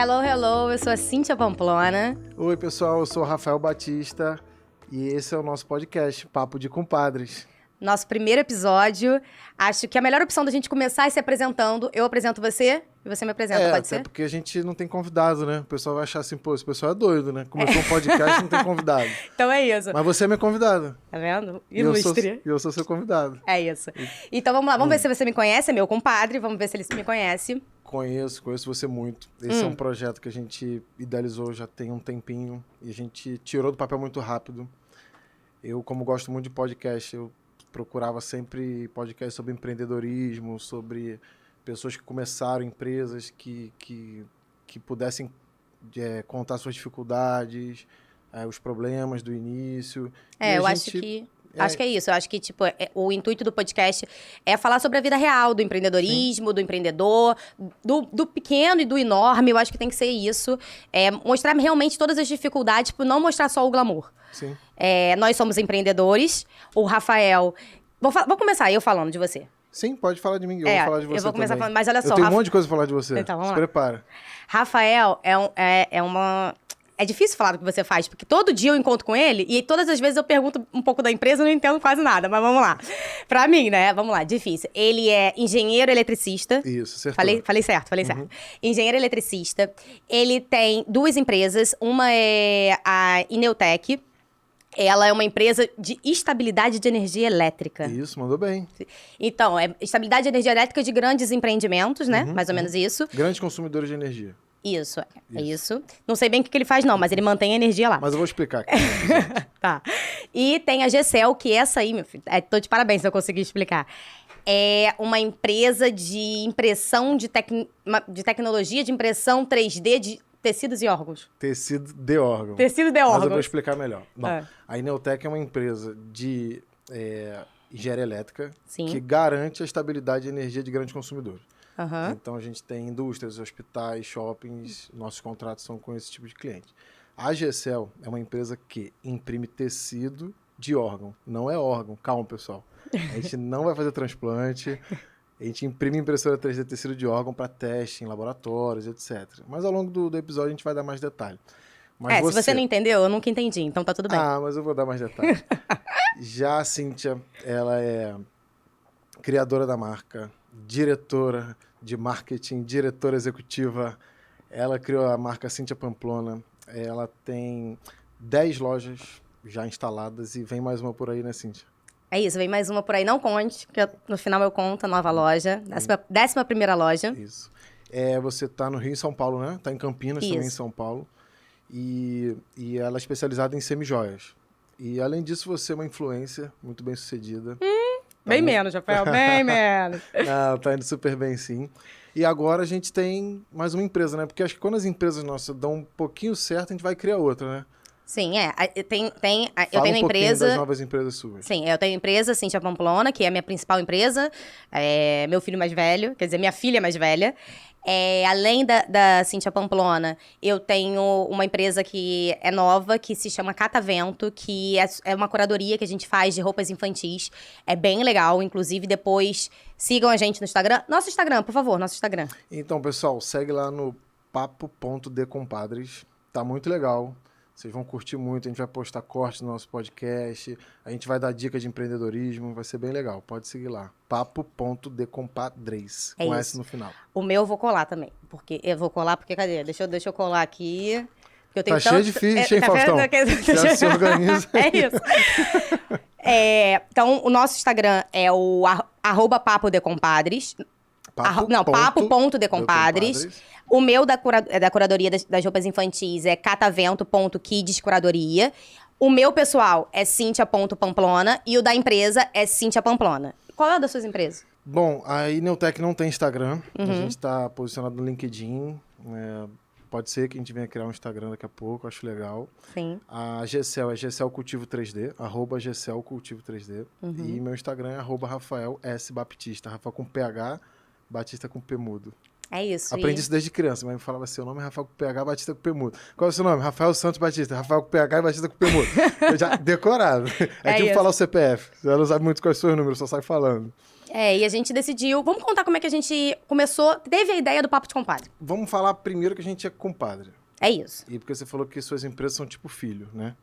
Hello, hello, eu sou a Cíntia Pamplona. Oi, pessoal, eu sou o Rafael Batista e esse é o nosso podcast, Papo de Compadres. Nosso primeiro episódio. Acho que a melhor opção da gente começar é se apresentando. Eu apresento você e você me apresenta, pode até ser? porque a gente não tem convidado, né? O pessoal vai achar assim, pô, esse pessoal é doido, né? Começou um podcast e não tem convidado. Então é isso. Mas você é minha convidada. Tá vendo? E eu Ilustre. sou seu convidado. É isso. Então vamos lá, vamos ver se você me conhece, é meu compadre, vamos ver se ele me conhece. Conheço você muito. Esse é um projeto que a gente idealizou já tem um tempinho e a gente tirou do papel muito rápido. Eu, como gosto muito de podcast, eu procurava sempre podcast sobre empreendedorismo, sobre pessoas que começaram empresas que pudessem contar suas dificuldades, os problemas do início. Eu acho que é isso. Eu acho que, tipo, o intuito do podcast é falar sobre a vida real do empreendedorismo, do empreendedor, do pequeno e do enorme. Eu acho que tem que ser isso. Mostrar realmente todas as dificuldades, tipo, não mostrar só o glamour. Sim. Nós somos empreendedores. O Rafael... Vou começar eu falando de você. Sim, pode falar de mim, eu vou falar de você eu vou começar também. falando, mas olha só... Eu tenho um monte de coisa pra falar de você. Então, vamos Se lá. prepara. Rafael é uma... É difícil falar do que você faz, porque todo dia eu encontro com ele e todas as vezes eu pergunto um pouco da empresa e não entendo quase nada, mas vamos lá. Pra mim, né? Vamos lá, difícil. Ele é engenheiro eletricista. Isso, acertou. Falei certo. Engenheiro eletricista. Ele tem duas empresas. Uma é a Ineutec. Ela é uma empresa de estabilidade de energia elétrica. Isso, mandou bem. Então, é estabilidade de energia elétrica de grandes empreendimentos, né? Mais ou menos isso. Grandes consumidores de energia. Isso. Não sei bem o que ele faz, não, mas ele mantém a energia lá. Mas eu vou explicar aqui. Tá. E tem a Gecel, que essa aí, meu filho, tô de parabéns se eu conseguir explicar. É uma empresa de impressão de tecnologia de impressão 3D de tecidos e órgãos. Tecido de órgão. Tecido de Mas órgãos. eu vou explicar melhor. Não, É. A Ineutec é uma empresa de engenharia elétrica Sim. que garante a estabilidade de energia de grandes consumidores. Aham. Então, a gente tem indústrias, hospitais, shoppings, nossos contratos são com esse tipo de cliente. A Gecel é uma empresa que imprime tecido de órgão, não é órgão. Calma, pessoal. A gente não vai fazer transplante, a gente imprime impressora 3D tecido de órgão para teste em laboratórios, etc. Mas ao longo do episódio a gente vai dar mais detalhe. Mas Se você não entendeu, eu nunca entendi, então tá tudo bem. mas eu vou dar mais detalhes. Já a Cíntia, ela é criadora da marca, diretora de marketing, diretora executiva. Ela criou a marca Cíntia Pamplona. Ela tem 10 lojas já instaladas e vem mais uma por aí, né, Cíntia? É isso, vem mais uma por aí. Não conte, porque no final eu conto a nova loja. 11ª loja. Isso. Você tá no Rio e São Paulo, né? Tá em Campinas também, em São Paulo. E ela é especializada em semijoias. E, além disso, você é uma influencer muito bem sucedida. Bem menos, Rafael, bem menos. Não, tá indo super bem, sim. E agora a gente tem mais uma empresa, né? Porque acho que quando as empresas nossas dão um pouquinho certo, a gente vai criar outra, né? Sim, eu tenho Fala a um empresa... das novas empresas suas. Sim, eu tenho a empresa Cíntia Pamplona, que é a minha principal empresa. Meu filho mais velho, quer dizer, minha filha mais velha. Além da Cíntia Pamplona, eu tenho uma empresa que é nova, que se chama Catavento, que é uma curadoria que a gente faz de roupas infantis. É bem legal, inclusive depois sigam a gente no Instagram. Nosso Instagram, por favor, nosso Instagram. Então, pessoal, segue lá no papo.decompadres. Tá muito legal. Vocês vão curtir muito, a gente vai postar cortes no nosso podcast, a gente vai dar dica de empreendedorismo, vai ser bem legal. Pode seguir lá, papo.decompadres, com S no final. O meu eu vou colar também, porque cadê? Deixa eu colar aqui. Eu tenho cheio de ficha, hein, Faustão? Já se organiza. É isso. Então, o nosso Instagram é o @papodecompadres. Papo.decompadres. O meu da curadoria das roupas infantis é catavento.kidscuradoria. O meu pessoal é Cíntia.pamplona e o da empresa é Cíntia Pamplona. Qual é a das suas empresas? Bom, a Ineutec não tem Instagram. A gente está posicionado no LinkedIn. Pode ser que a gente venha criar um Instagram daqui a pouco, acho legal. Sim. A Gecel é Gecel Cultivo 3D, @Gecel Cultivo 3D. E meu Instagram é @Rafael S. Baptista. Rafael com PH, Batista com P mudo. É isso. Aprendi isso desde criança. Mas me falava assim, seu nome é Rafael com PH, Batista com P mudo. Qual é o seu nome? Rafael Santos Batista. Rafael com PH e Batista com P mudo. Eu já decorado. É tipo falar o CPF. Você não sabe muito quais são os números, só sai falando. E a gente decidiu... Vamos contar como é que a gente começou... Teve a ideia do Papo de Compadre. Vamos falar primeiro que a gente é compadre. É isso. E porque você falou que suas empresas são tipo filho, né?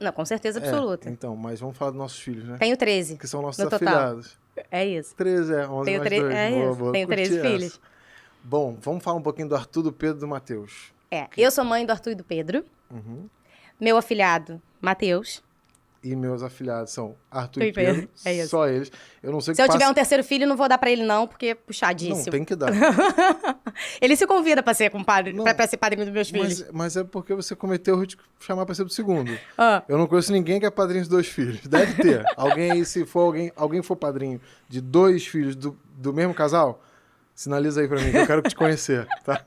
Não, com certeza absoluta. Então, mas vamos falar dos nossos filhos, né? Tenho 13. Que são nossos no total. afilhados. É isso. 13, 11 Tenho mais 2. É isso. Tenho 13 filhos. Essa. Bom, vamos falar um pouquinho do Arthur, do Pedro e do Matheus. Eu sou mãe do Arthur e do Pedro. Uhum. Meu afilhado, Matheus. E meus afilhados são Arthur e Pedro. É isso. Só eles. Eu não sei o Se que eu tiver um terceiro filho, não vou dar pra ele não, porque é puxadíssimo. Não, tem que dar. Ele se convida pra ser compadre, pra ser padrinho dos meus filhos. Mas é porque você cometeu o erro de chamar pra ser do segundo. Ah. Eu não conheço ninguém que é padrinho de 2 filhos. Deve ter. Alguém aí, se for alguém for padrinho de 2 filhos do mesmo casal, sinaliza aí pra mim, que eu quero te conhecer, tá?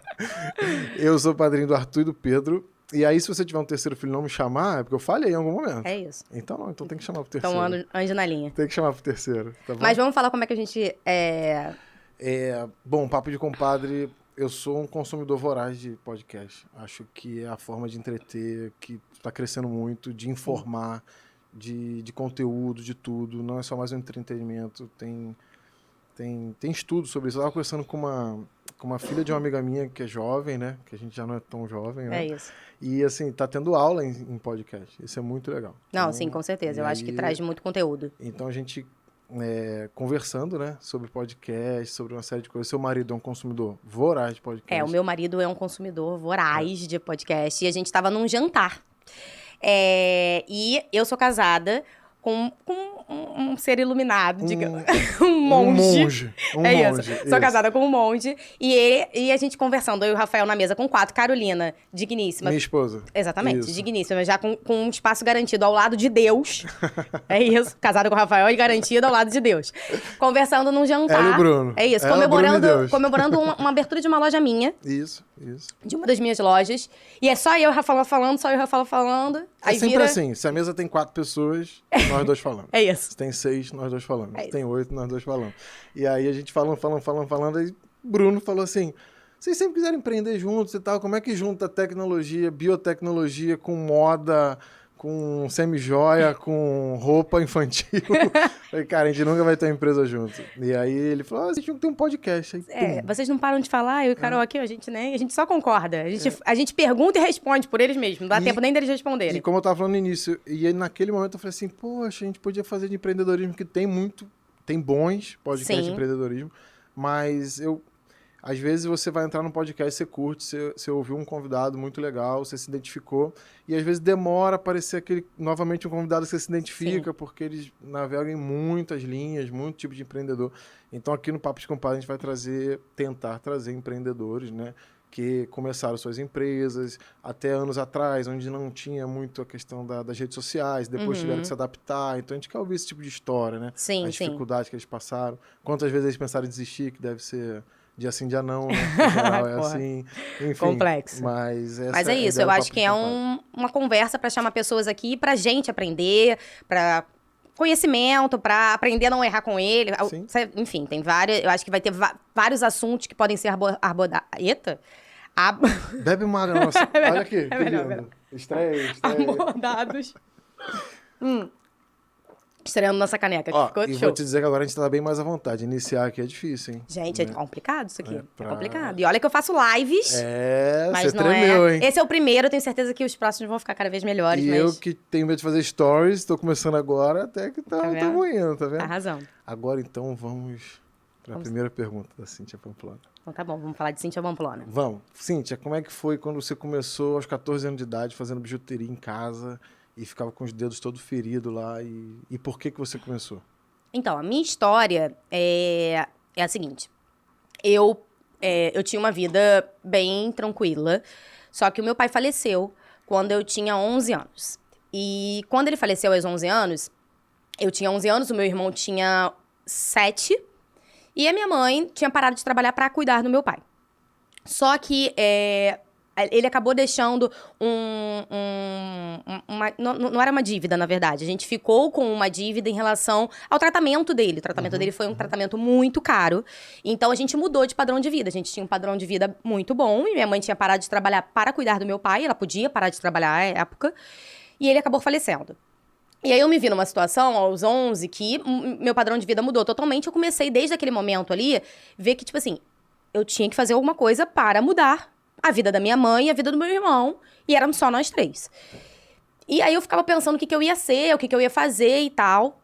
Eu sou padrinho do Arthur e do Pedro. E aí, se você tiver um terceiro filho e não me chamar, é porque eu falhei em algum momento. É isso. Então tem que chamar pro terceiro. Então, anjo na linha. Tem que chamar pro terceiro, tá bom? Mas vamos falar como é que a gente... Bom, Papo de Compadre, eu sou um consumidor voraz de podcast. Acho que é a forma de entreter que está crescendo muito, de informar, de conteúdo, de tudo. Não é só mais um entretenimento, tem estudo sobre isso. Eu estava conversando com uma filha de uma amiga minha que é jovem, né? Que a gente já não é tão jovem, né? É isso. E, assim, tá tendo aula em podcast. Isso é muito legal. Não, então, sim, com certeza. Eu acho que traz muito conteúdo. Então, a gente... conversando, né, sobre podcast, sobre uma série de coisas. Seu marido é um consumidor voraz de podcast. O meu marido é um consumidor voraz de podcast. E a gente estava num jantar. E eu sou casada com um ser iluminado, digamos. Um monge. Um monge. Isso. Sou casada com um monge. E a gente conversando, eu e o Rafael na mesa com 4. Carolina, digníssima. Minha esposa. Exatamente, Isso. digníssima. Já com um espaço garantido ao lado de Deus. É isso. Casada com o Rafael e garantido ao lado de Deus. Conversando num jantar. Ela e o Bruno. É isso. Comemorando uma abertura de uma loja minha. Isso. De uma das minhas lojas. E é só eu e o Rafael falando, só eu e o Rafael falando. Aí sempre vira... assim. Se a mesa tem 4 pessoas, nós 2 falamos. É isso. Se tem 6, nós 2 falamos. Se tem 8, nós 2 falamos. E aí a gente falando. Aí Bruno falou assim... Vocês sempre quiseram empreender juntos e tal. Como é que junta tecnologia, biotecnologia com moda, com semi-joia, com roupa infantil? Falei, cara, a gente nunca vai ter uma empresa junto. E aí ele falou, a gente tinha que ter um podcast. Aí, vocês não param de falar, eu e Carol aqui, a gente só concorda. A gente pergunta e responde por eles mesmos. Não dá tempo nem deles responderem. E como eu tava falando no início, e aí naquele momento eu falei assim, poxa, a gente podia fazer de empreendedorismo, que tem bons podcasts de empreendedorismo, mas às vezes você vai entrar num podcast, você curte, você ouviu um convidado muito legal, você se identificou, e às vezes demora a aparecer novamente um convidado que você se identifica, porque eles navegam em muitas linhas, muito tipo de empreendedor. Então aqui no Papo de Compadre a gente vai tentar trazer empreendedores, né, que começaram suas empresas até anos atrás, onde não tinha muito a questão das redes sociais, depois tiveram que se adaptar. Então a gente quer ouvir esse tipo de história, né? Sim, as dificuldades que eles passaram, quantas vezes eles pensaram em desistir, que deve ser... dia sim, dia não, né? Em geral é assim. Enfim, complexo. Mas é isso, eu acho que é uma conversa para chamar pessoas aqui pra gente aprender, pra conhecimento, pra aprender a não errar com ele. Sim. Enfim, tem várias... Eu acho que vai ter vários assuntos que podem ser abordados. Eita! Bebe uma água, nossa. Olha aqui, que lindo. Estreia. Abordados. Estreando nossa caneca. Ficou e show. vou te dizer que agora a gente tá bem mais à vontade. Iniciar aqui é difícil, hein? Gente, é complicado isso aqui. É complicado. E olha que eu faço lives. Mas você não tremeu, hein? Esse é o primeiro, eu tenho certeza que os próximos vão ficar cada vez melhores. E eu que tenho medo de fazer stories, tô começando agora, até que tá indo, tá vendo? Tá razão. Agora, então, vamos pra primeira pergunta da Cíntia Pamplona. Então tá bom, vamos falar de Cíntia Pamplona. Vamos. Cíntia, como é que foi quando você começou aos 14 anos de idade fazendo bijuteria em casa e ficava com os dedos todo feridos lá? E por que você começou? Então, a minha história é a seguinte. Eu tinha uma vida bem tranquila, só que o meu pai faleceu quando eu tinha 11 anos. E quando ele faleceu aos 11 anos, eu tinha 11 anos, o meu irmão tinha 7, e a minha mãe tinha parado de trabalhar para cuidar do meu pai. Só que Ele acabou deixando não era uma dívida, na verdade. A gente ficou com uma dívida em relação ao tratamento dele. O tratamento dele foi um tratamento muito caro. Então, a gente mudou de padrão de vida. A gente tinha um padrão de vida muito bom. E minha mãe tinha parado de trabalhar para cuidar do meu pai. Ela podia parar de trabalhar à época. E ele acabou falecendo. E aí eu me vi numa situação, aos 11, que meu padrão de vida mudou totalmente. Eu comecei, desde aquele momento ali, ver que, tipo assim, eu tinha que fazer alguma coisa para mudar a vida da minha mãe e a vida do meu irmão. E éramos só nós 3. E aí eu ficava pensando o que eu ia ser, o que eu ia fazer e tal.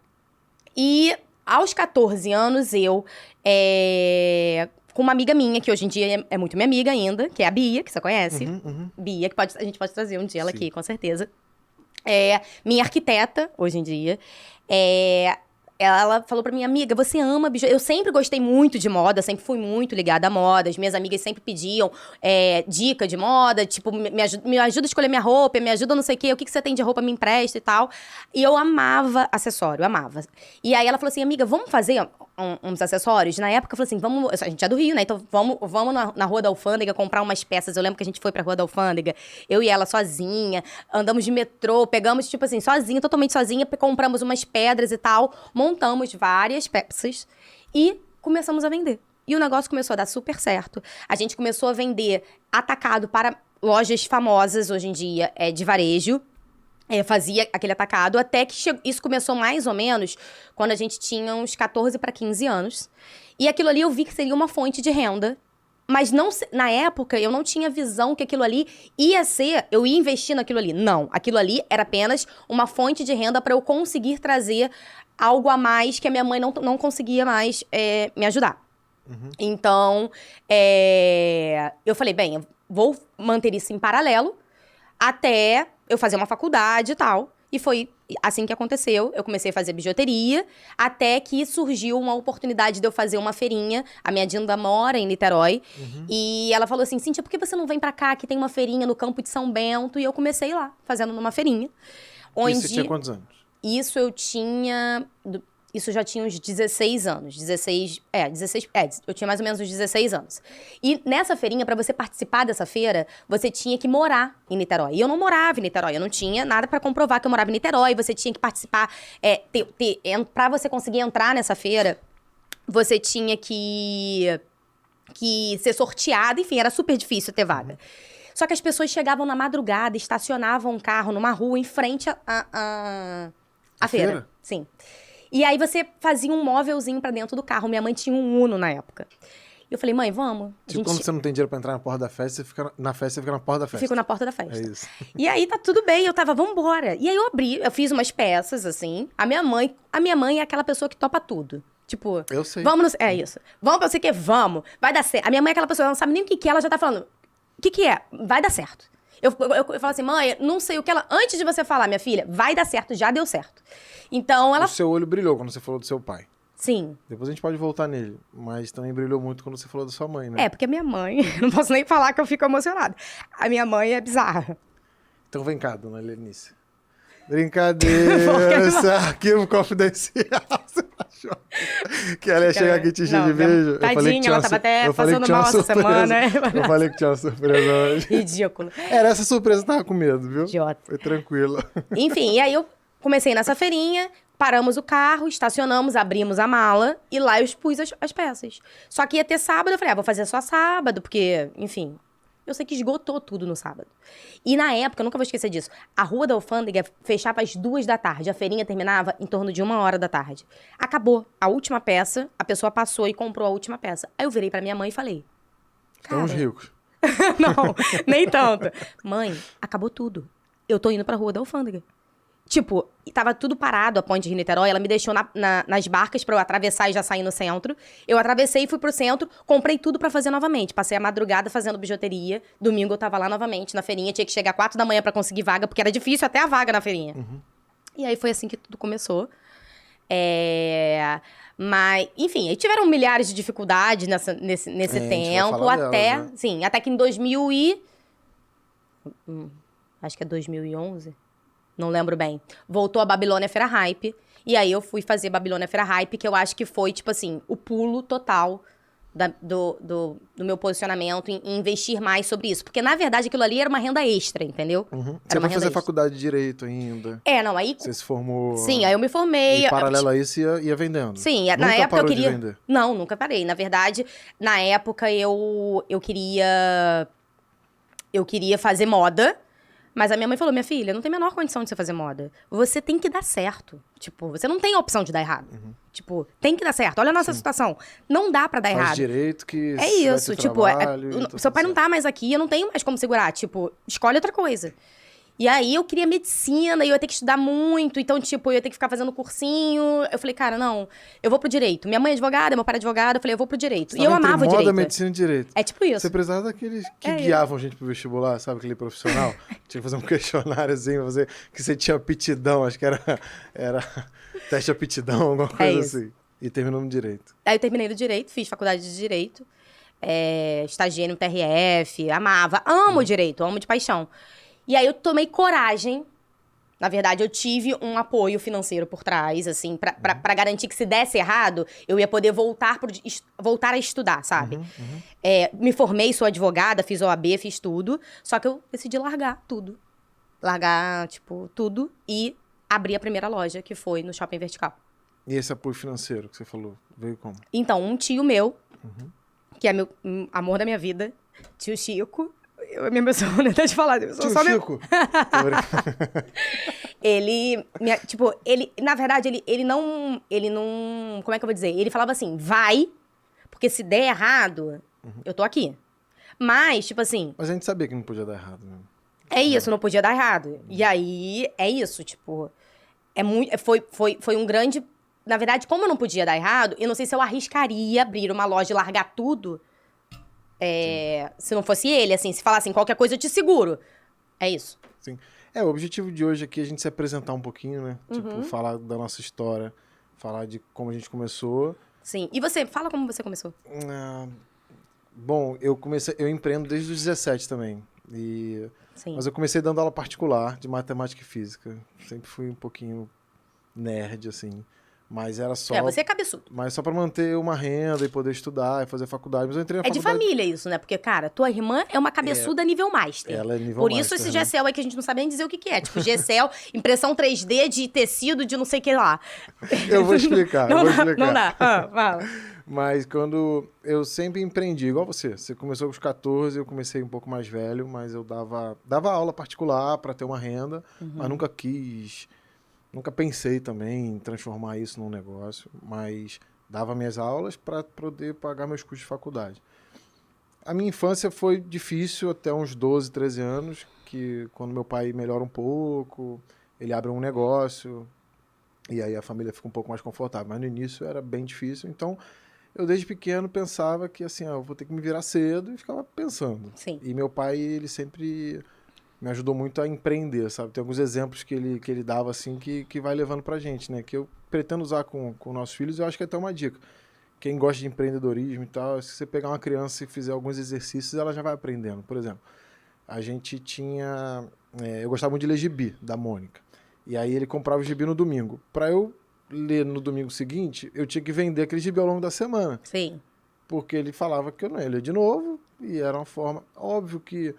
E aos 14 anos, com uma amiga minha, que hoje em dia é muito minha amiga ainda, que é a Bia, que você conhece. Bia, que a gente pode trazer um dia ela aqui, com certeza. Minha arquiteta, hoje em dia, ela falou pra minha amiga, você ama bijuteria? Eu sempre gostei muito de moda, sempre fui muito ligada à moda. As minhas amigas sempre pediam dica de moda, tipo, me ajuda a escolher minha roupa, me ajuda não sei o quê, o que você tem de roupa, me empresta e tal. E eu amava acessório, amava. E aí ela falou assim, amiga, vamos fazer uns acessórios? Na época, eu falei assim, a gente é do Rio, né? Então vamos na Rua da Alfândega comprar umas peças. Eu lembro que a gente foi pra Rua da Alfândega, eu e ela sozinha, andamos de metrô, pegamos, tipo assim, sozinha, totalmente sozinha, compramos umas pedras e tal, montamos várias peças e começamos a vender. E o negócio começou a dar super certo. A gente começou a vender atacado para lojas famosas, hoje em dia, de varejo. Fazia aquele atacado, até que isso começou mais ou menos quando a gente tinha uns 14 para 15 anos. E aquilo ali eu vi que seria uma fonte de renda. Mas na época, eu não tinha visão que aquilo ali ia ser, eu ia investir naquilo ali. Não, aquilo ali era apenas uma fonte de renda para eu conseguir trazer algo a mais que a minha mãe não conseguia mais me ajudar. Então, eu falei, bem, eu vou manter isso em paralelo até eu fazer uma faculdade e tal. E foi assim que aconteceu. Eu comecei a fazer bijuteria, até que surgiu uma oportunidade de eu fazer uma feirinha. A minha Dinda mora em Niterói. E ela falou assim, Cíntia, por que você não vem pra cá, que tem uma feirinha no campo de São Bento? E eu comecei lá, fazendo numa feirinha. E você tinha quantos anos? Isso já tinha uns 16 anos. 16, eu tinha mais ou menos uns 16 anos. E nessa feirinha, pra você participar dessa feira, você tinha que morar em Niterói. E eu não morava em Niterói, eu não tinha nada pra comprovar que eu morava em Niterói. Você tinha que participar, pra você conseguir entrar nessa feira, você tinha que ser sorteado. Enfim, era super difícil ter vaga. Só que as pessoas chegavam na madrugada, estacionavam um carro numa rua em frente à feira. Sim. E aí você fazia um móvelzinho pra dentro do carro. Minha mãe tinha um Uno na época. E eu falei, mãe, vamos. Quando você não tem dinheiro pra entrar na porta da festa, você fica na porta da festa. Fico na porta da festa. É isso. E aí tá tudo bem, eu tava, vambora. E aí eu fiz umas peças, assim. A minha mãe é aquela pessoa que topa tudo. Tipo, eu sei. Vamos, isso. Vamos pra você que vamos. Vai dar certo. A minha mãe é aquela pessoa, ela não sabe nem o que é, ela já tá falando. O que é? Vai dar certo. Eu falo assim, mãe, não sei o que ela... Antes de você falar, minha filha, vai dar certo, já deu certo. Então ela... O seu olho brilhou quando você falou do seu pai. Sim. Depois a gente pode voltar nele. Mas também brilhou muito quando você falou da sua mãe, né? Porque a minha mãe... Não posso nem falar que eu fico emocionada. A minha mãe é bizarra. Então vem cá, dona Lenice. Brincadeira, esse arquivo confidencial. Você achou que ela ia chegar aqui te encher de beijo? Tadinha, ela tava até passando mal essa semana. Eu falei que tinha uma surpresa hoje. Ridículo. Era essa surpresa, eu tava com medo, viu? Idiota. Foi tranquilo. Enfim, e aí eu comecei nessa feirinha, paramos o carro, estacionamos, abrimos a mala e lá eu expus as peças. Só que ia ter sábado, eu falei, vou fazer só sábado, porque, enfim... Eu sei que esgotou tudo no sábado. E na época, eu nunca vou esquecer disso, a Rua da Alfândega fechava às 2 da tarde. A feirinha terminava em torno de 1h da tarde. Acabou a última peça, a pessoa passou e comprou a última peça. Aí eu virei pra minha mãe e falei... Estamos ricos. Não, nem tanto. Mãe, acabou tudo. Eu tô indo pra Rua da Alfândega. Tipo, tava tudo parado, a ponte de Niterói. Ela me deixou nas barcas pra eu atravessar e já sair no centro. Eu atravessei, fui pro centro, comprei tudo pra fazer novamente. Passei a madrugada fazendo bijuteria. Domingo eu tava lá novamente na feirinha. Tinha que chegar 4 da manhã pra conseguir vaga, porque era difícil até a vaga na feirinha. E aí foi assim que tudo começou. Mas, enfim, aí tiveram milhares de dificuldades nesse tempo. Até, né? Sim, até que em 2000 e... acho que é 2011... Não lembro bem. Voltou a Babilônia Feira Hype. E aí eu fui fazer Babilônia Feira Hype, que eu acho que foi, tipo assim, o pulo total do meu posicionamento em investir mais sobre isso. Porque, na verdade, aquilo ali era uma renda extra, entendeu? Você vai fazer faculdade de Direito ainda. Não, aí... Você se formou... Sim, aí eu me formei. E paralelo a isso ia vendendo. Sim, nunca na época eu queria... De vender. Não, nunca parei. Na verdade, na época eu queria fazer moda. Mas a minha mãe falou, minha filha, não tem a menor condição de você fazer moda. Você tem que dar certo. Tipo, você não tem a opção de dar errado. Tipo, tem que dar certo. Olha a nossa situação. Não dá pra dar errado. Faz direito que é isso, tipo, seu pai certo. não tá mais aqui, eu não tenho mais como segurar. Tipo, escolhe outra coisa. E aí eu queria medicina e eu ia ter que estudar muito. Então, tipo, eu ia ter que ficar fazendo cursinho. Eu falei, cara, não, eu vou pro direito. Minha mãe é advogada, meu pai é advogado. Eu falei, eu vou pro direito. E eu amava o direito. Moda, medicina e direito. É tipo isso. Você precisava daqueles que guiavam gente pro vestibular, sabe? Aquele profissional. Tinha que fazer um questionáriozinho, que você tinha aptidão. Acho que era teste de aptidão, alguma coisa assim. E terminou no direito. Aí eu terminei no direito, fiz faculdade de direito. Estagiei no TRF, amava. Amo o direito, amo de paixão. E aí eu tomei coragem. Na verdade, eu tive um apoio financeiro por trás, assim, pra garantir que se desse errado, eu ia poder voltar a estudar, sabe? Me formei, sou advogada, fiz OAB, fiz tudo. Só que eu decidi largar tudo. Largar, tipo, tudo e abrir a primeira loja, que foi no Shopping Vertical. E esse apoio financeiro que você falou, veio como? Então, um tio meu, que é meu amor da minha vida, tio Chico... Eu me emociono até de falar. Tio Chico. Ele, na verdade, ele não, como é que eu vou dizer? Ele falava assim, vai, porque se der errado, eu tô aqui. Mas, tipo assim... Mas a gente sabia que não podia dar errado, né? É isso, não podia dar errado. E aí, é isso, tipo... Foi um grande... Na verdade, como eu não podia dar errado, eu não sei se eu arriscaria abrir uma loja e largar tudo... se não fosse ele, assim, se falassem qualquer coisa eu te seguro. É isso. Sim. O objetivo de hoje aqui é a gente se apresentar um pouquinho, né? Tipo, falar da nossa história, falar de como a gente começou. Sim. E você, fala como você começou. Bom, eu empreendo desde os 17 também. Sim. Mas eu comecei dando aula particular de matemática e física. Sempre fui um pouquinho nerd, assim. Mas era só... você é cabeçudo. Mas só pra manter uma renda e poder estudar e fazer faculdade. Mas eu entrei na faculdade... É de família isso, né? Porque, cara, tua irmã é uma cabeçuda nível master. Ela é nível Por master, isso esse Gcel aí que a gente não sabe nem dizer o que é. Tipo, Gcel, impressão 3D de tecido de não sei o que lá. Eu vou explicar, Não dá. Fala. Mas quando... Eu sempre empreendi, igual você. Você começou com os 14, eu comecei um pouco mais velho, mas eu dava aula particular pra ter uma renda, mas nunca quis... Nunca pensei também em transformar isso num negócio, mas dava minhas aulas para poder pagar meus custos de faculdade. A minha infância foi difícil até uns 12, 13 anos, que quando meu pai melhora um pouco, ele abre um negócio, e aí a família fica um pouco mais confortável. Mas no início era bem difícil, então eu desde pequeno pensava que assim, eu vou ter que me virar cedo e ficava pensando. Sim. E meu pai, ele sempre... me ajudou muito a empreender, sabe? Tem alguns exemplos que ele dava, assim, que vai levando pra gente, né? Que eu pretendo usar com nossos filhos, eu acho que é até uma dica. Quem gosta de empreendedorismo e tal, se você pegar uma criança e fizer alguns exercícios, ela já vai aprendendo. Por exemplo, a gente tinha... eu gostava muito de ler gibi, da Mônica. E aí ele comprava o gibi no domingo. Pra eu ler no domingo seguinte, eu tinha que vender aquele gibi ao longo da semana. Sim. Porque ele falava que eu não ia ler de novo, e era uma forma... Óbvio que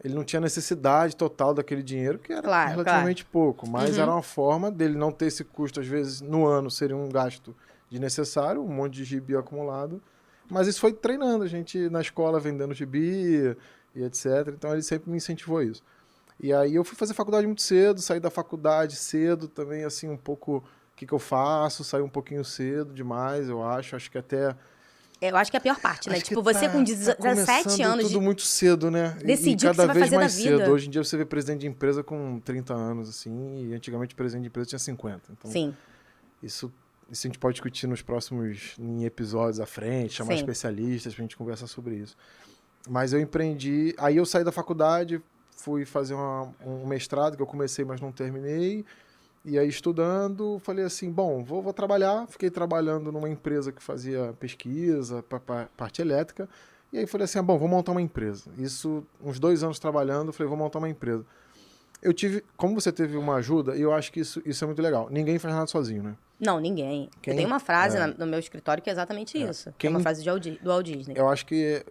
ele não tinha necessidade total daquele dinheiro, que era relativamente pouco, mas era uma forma dele não ter esse custo, às vezes, no ano seria um gasto desnecessário, um monte de gibi acumulado, mas isso foi treinando a gente na escola, vendendo gibi e etc, então ele sempre me incentivou isso. E aí eu fui fazer faculdade muito cedo, saí da faculdade cedo também, assim, um pouco, o que eu faço, saí um pouquinho cedo demais, eu acho que até... Eu acho que é a pior parte, né? Tipo, você com 17 anos... tudo muito cedo, né? Decidir o que você vai fazer da vida. Cedo. Hoje em dia você vê presidente de empresa com 30 anos, assim, e antigamente presidente de empresa tinha 50. Então, sim. Isso a gente pode discutir nos próximos episódios à frente, chamar especialistas pra gente conversar sobre isso. Mas eu empreendi... Aí eu saí da faculdade, fui fazer um mestrado que eu comecei, mas não terminei. E aí, estudando, falei assim, bom, vou trabalhar. Fiquei trabalhando numa empresa que fazia pesquisa para parte elétrica. E aí, falei assim, bom, vou montar uma empresa. Isso, uns 2 anos trabalhando, falei, vou montar uma empresa. Como você teve uma ajuda, e eu acho que isso é muito legal. Ninguém faz nada sozinho, né? Não, ninguém. Eu tenho uma frase no meu escritório que é exatamente isso. É uma frase do Walt Disney. Eu acho que...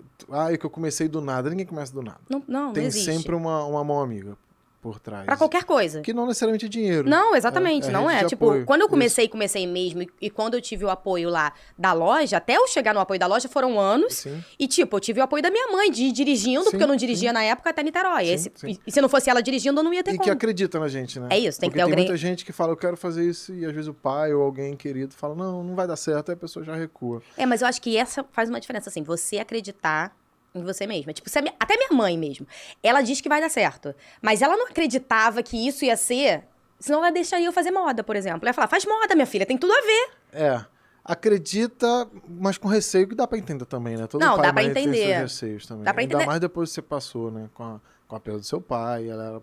é que eu comecei do nada. Ninguém começa do nada. Não Tem existe. sempre uma mão amiga por trás. Pra qualquer coisa. Que não necessariamente é dinheiro. Não, exatamente, não é. Tipo, apoio. quando eu comecei mesmo, e quando eu tive o apoio lá da loja, até eu chegar no apoio da loja foram anos. Sim. E, tipo, eu tive o apoio da minha mãe de ir dirigindo, porque eu não dirigia na época até Niterói. Sim. E se não fosse ela dirigindo, eu não ia ter como. E que acredita na gente, né? É isso, tem que Porque ter tem muita gente que fala, eu quero fazer isso, e às vezes o pai ou alguém querido fala, não vai dar certo, aí a pessoa já recua. Mas eu acho que essa faz uma diferença, assim, você acreditar em você mesma. Tipo, até minha mãe mesmo. Ela diz que vai dar certo. Mas ela não acreditava que isso ia ser, senão ela deixaria eu fazer moda, por exemplo. Ela ia falar, faz moda, minha filha, tem tudo a ver. Acredita, mas com receio, que dá pra entender também, né? Todo Não, pai dá pra tem seus entender. receios também. Dá pra Ainda entender. mais depois que você passou, né? Com a perda do seu pai, ela era,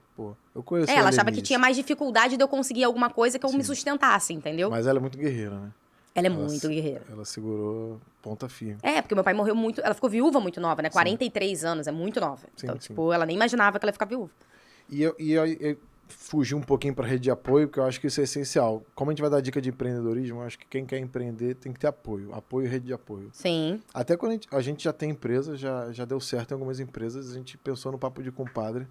eu conheço Ela achava que tinha mais dificuldade de eu conseguir alguma coisa que eu me sustentasse, entendeu? Mas ela é muito guerreira, né? Ela é muito guerreira. Ela segurou ponta firme. Porque meu pai morreu muito... Ela ficou viúva muito nova, né? 43 anos, é muito nova. Sim, Então, sim. tipo, ela nem imaginava que ela ia ficar viúva. E eu fugi um pouquinho para rede de apoio, porque eu acho que isso é essencial. Como a gente vai dar dica de empreendedorismo, eu acho que quem quer empreender tem que ter apoio. Apoio e rede de apoio. Sim. Até quando a gente já tem empresa, já deu certo em algumas empresas, a gente pensou no papo de compadre.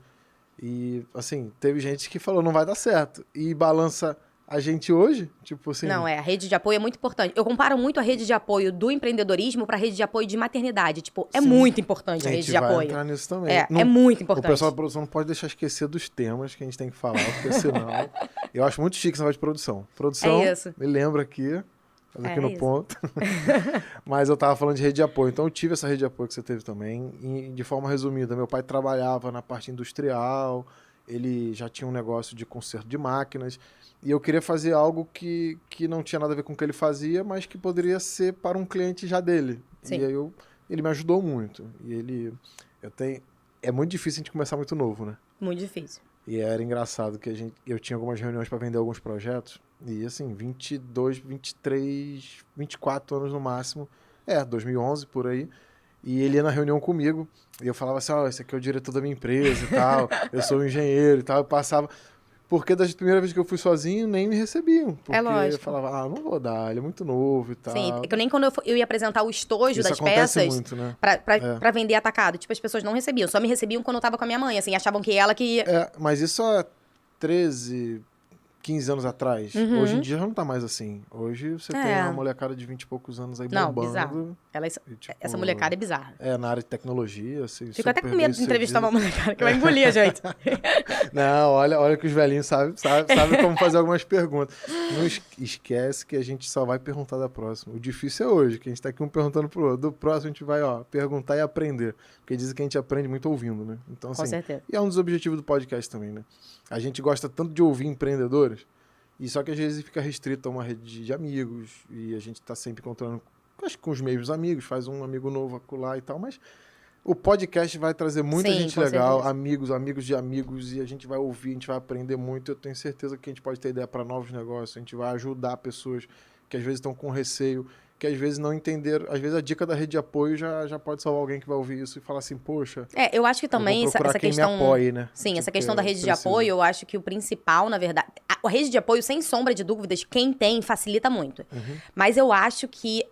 E, assim, teve gente que falou, não vai dar certo. E balança a gente hoje, tipo assim... Não, a rede de apoio é muito importante. Eu comparo muito a rede de apoio do empreendedorismo pra rede de apoio de maternidade. Tipo, é muito importante a rede de apoio. A gente vai entrar nisso também. É muito importante. O pessoal da produção não pode deixar esquecer dos temas que a gente tem que falar, porque senão... Eu acho muito chique esse negócio de produção. Produção, me lembra aqui, no ponto. Mas eu tava falando de rede de apoio. Então eu tive essa rede de apoio que você teve também. E de forma resumida, meu pai trabalhava na parte industrial, ele já tinha um negócio de conserto de máquinas... E eu queria fazer algo que não tinha nada a ver com o que ele fazia, mas que poderia ser para um cliente já dele. Sim. E aí ele me ajudou muito. E é muito difícil a gente começar muito novo, né? Muito difícil. E era engraçado que eu tinha algumas reuniões para vender alguns projetos. E assim, 22, 23, 24 anos no máximo. 2011 por aí. E ele ia na reunião comigo. E eu falava assim, esse aqui é o diretor da minha empresa e tal. Eu sou um engenheiro e tal. Eu passava... Porque das primeiras vezes que eu fui sozinho, nem me recebiam. Porque lógico. eu falava, não vou dar, ele é muito novo e tal. Sim, é que nem quando eu ia apresentar o estojo das peças muito, né? pra vender atacado. Tipo, as pessoas não recebiam. Só me recebiam quando eu tava com a minha mãe, assim. Achavam que ela que ia... Mas isso há 13, 15 anos atrás. Uhum. Hoje em dia já não tá mais assim. Hoje você tem uma molecada de 20 e poucos anos aí bombando. Bizarro. Essa molecada é bizarra. Na área de tecnologia, assim. Fico até com medo de entrevistar uma molecada, que vai engolir a gente. Não, olha que os velhinhos sabem como fazer algumas perguntas. Não esquece que a gente só vai perguntar da próxima. O difícil é hoje, que a gente tá aqui um perguntando pro outro. Do próximo a gente vai, perguntar e aprender. Porque dizem que a gente aprende muito ouvindo, né? Então, assim, com certeza. E é um dos objetivos do podcast também, né? A gente gosta tanto de ouvir empreendedores, e só que às vezes fica restrito a uma rede de amigos, e a gente tá sempre encontrando, acho que com os mesmos amigos, faz um amigo novo acolá e tal, mas o podcast vai trazer muita gente legal, amigos de amigos, e a gente vai ouvir, a gente vai aprender muito. Eu tenho certeza que a gente pode ter ideia para novos negócios, a gente vai ajudar pessoas que às vezes estão com receio, que às vezes não entenderam. Às vezes a dica da rede de apoio já pode salvar alguém que vai ouvir isso e falar assim, poxa... eu acho que também essa questão... me apoie, né? Sim, essa questão da rede de apoio, eu acho que o principal, na verdade... A rede de apoio, sem sombra de dúvidas, quem tem, facilita muito. Uhum. Mas eu acho que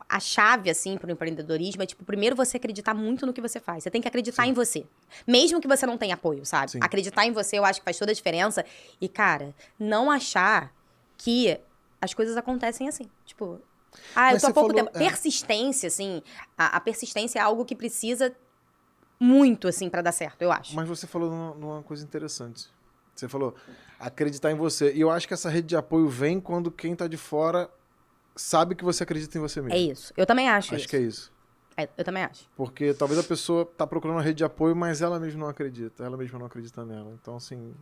a chave, assim, pro empreendedorismo é, tipo, primeiro você acreditar muito no que você faz. Você tem que acreditar em você. Mesmo que você não tenha apoio, sabe? Sim. Acreditar em você, eu acho que faz toda a diferença. E, cara, não achar que as coisas acontecem assim. Tipo, eu tô há pouco tempo. Persistência, assim, a persistência é algo que precisa muito, assim, pra dar certo, eu acho. Mas você falou numa coisa interessante. Você falou acreditar em você. E eu acho que essa rede de apoio vem quando quem tá de fora sabe que você acredita em você mesmo. É isso. Eu também acho Acho que é isso. Eu também acho. Porque talvez a pessoa tá procurando uma rede de apoio, mas ela mesma não acredita. Ela mesma não acredita nela. Então, assim,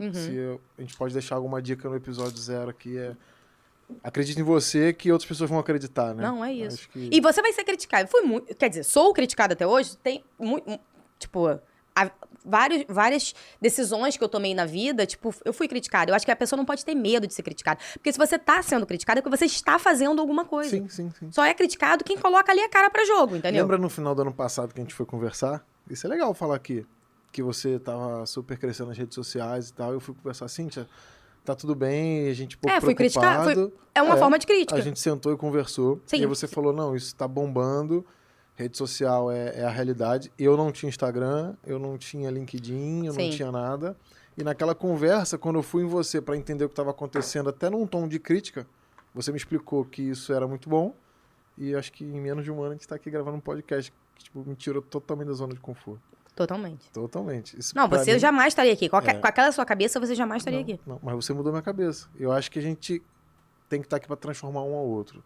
a gente pode deixar alguma dica no episódio 0 aqui, acredite em você que outras pessoas vão acreditar, né? Não, é isso. E você vai ser criticado. Quer dizer, sou criticada até hoje. Tem muito... Tipo... várias decisões que eu tomei na vida, tipo, eu fui criticada. Eu acho que a pessoa não pode ter medo de ser criticada. Porque se você tá sendo criticada, é porque você está fazendo alguma coisa. Sim. Só é criticado quem coloca ali a cara pra jogo, entendeu? Lembra no final do ano passado que a gente foi conversar? Isso é legal falar aqui. que você tava super crescendo nas redes sociais e tal. Eu fui conversar, Cíntia, tá tudo bem, a gente pouco fui criticar. preocupado. É uma forma de crítica. A gente sentou e conversou. Sim. E aí você falou, não, isso tá bombando, rede social é a realidade. Eu não tinha Instagram, eu não tinha LinkedIn, eu não tinha nada. E naquela conversa, quando eu fui em você para entender o que estava acontecendo, até num tom de crítica, você me explicou que isso era muito bom. E acho que em menos de um ano a gente está aqui gravando um podcast que tipo, me tirou totalmente da zona de conforto. Totalmente. Isso, não, você jamais estaria aqui. Com aquela sua cabeça, você jamais estaria aqui. Não, mas você mudou minha cabeça. Eu acho que a gente tem que estar aqui para transformar um ao outro.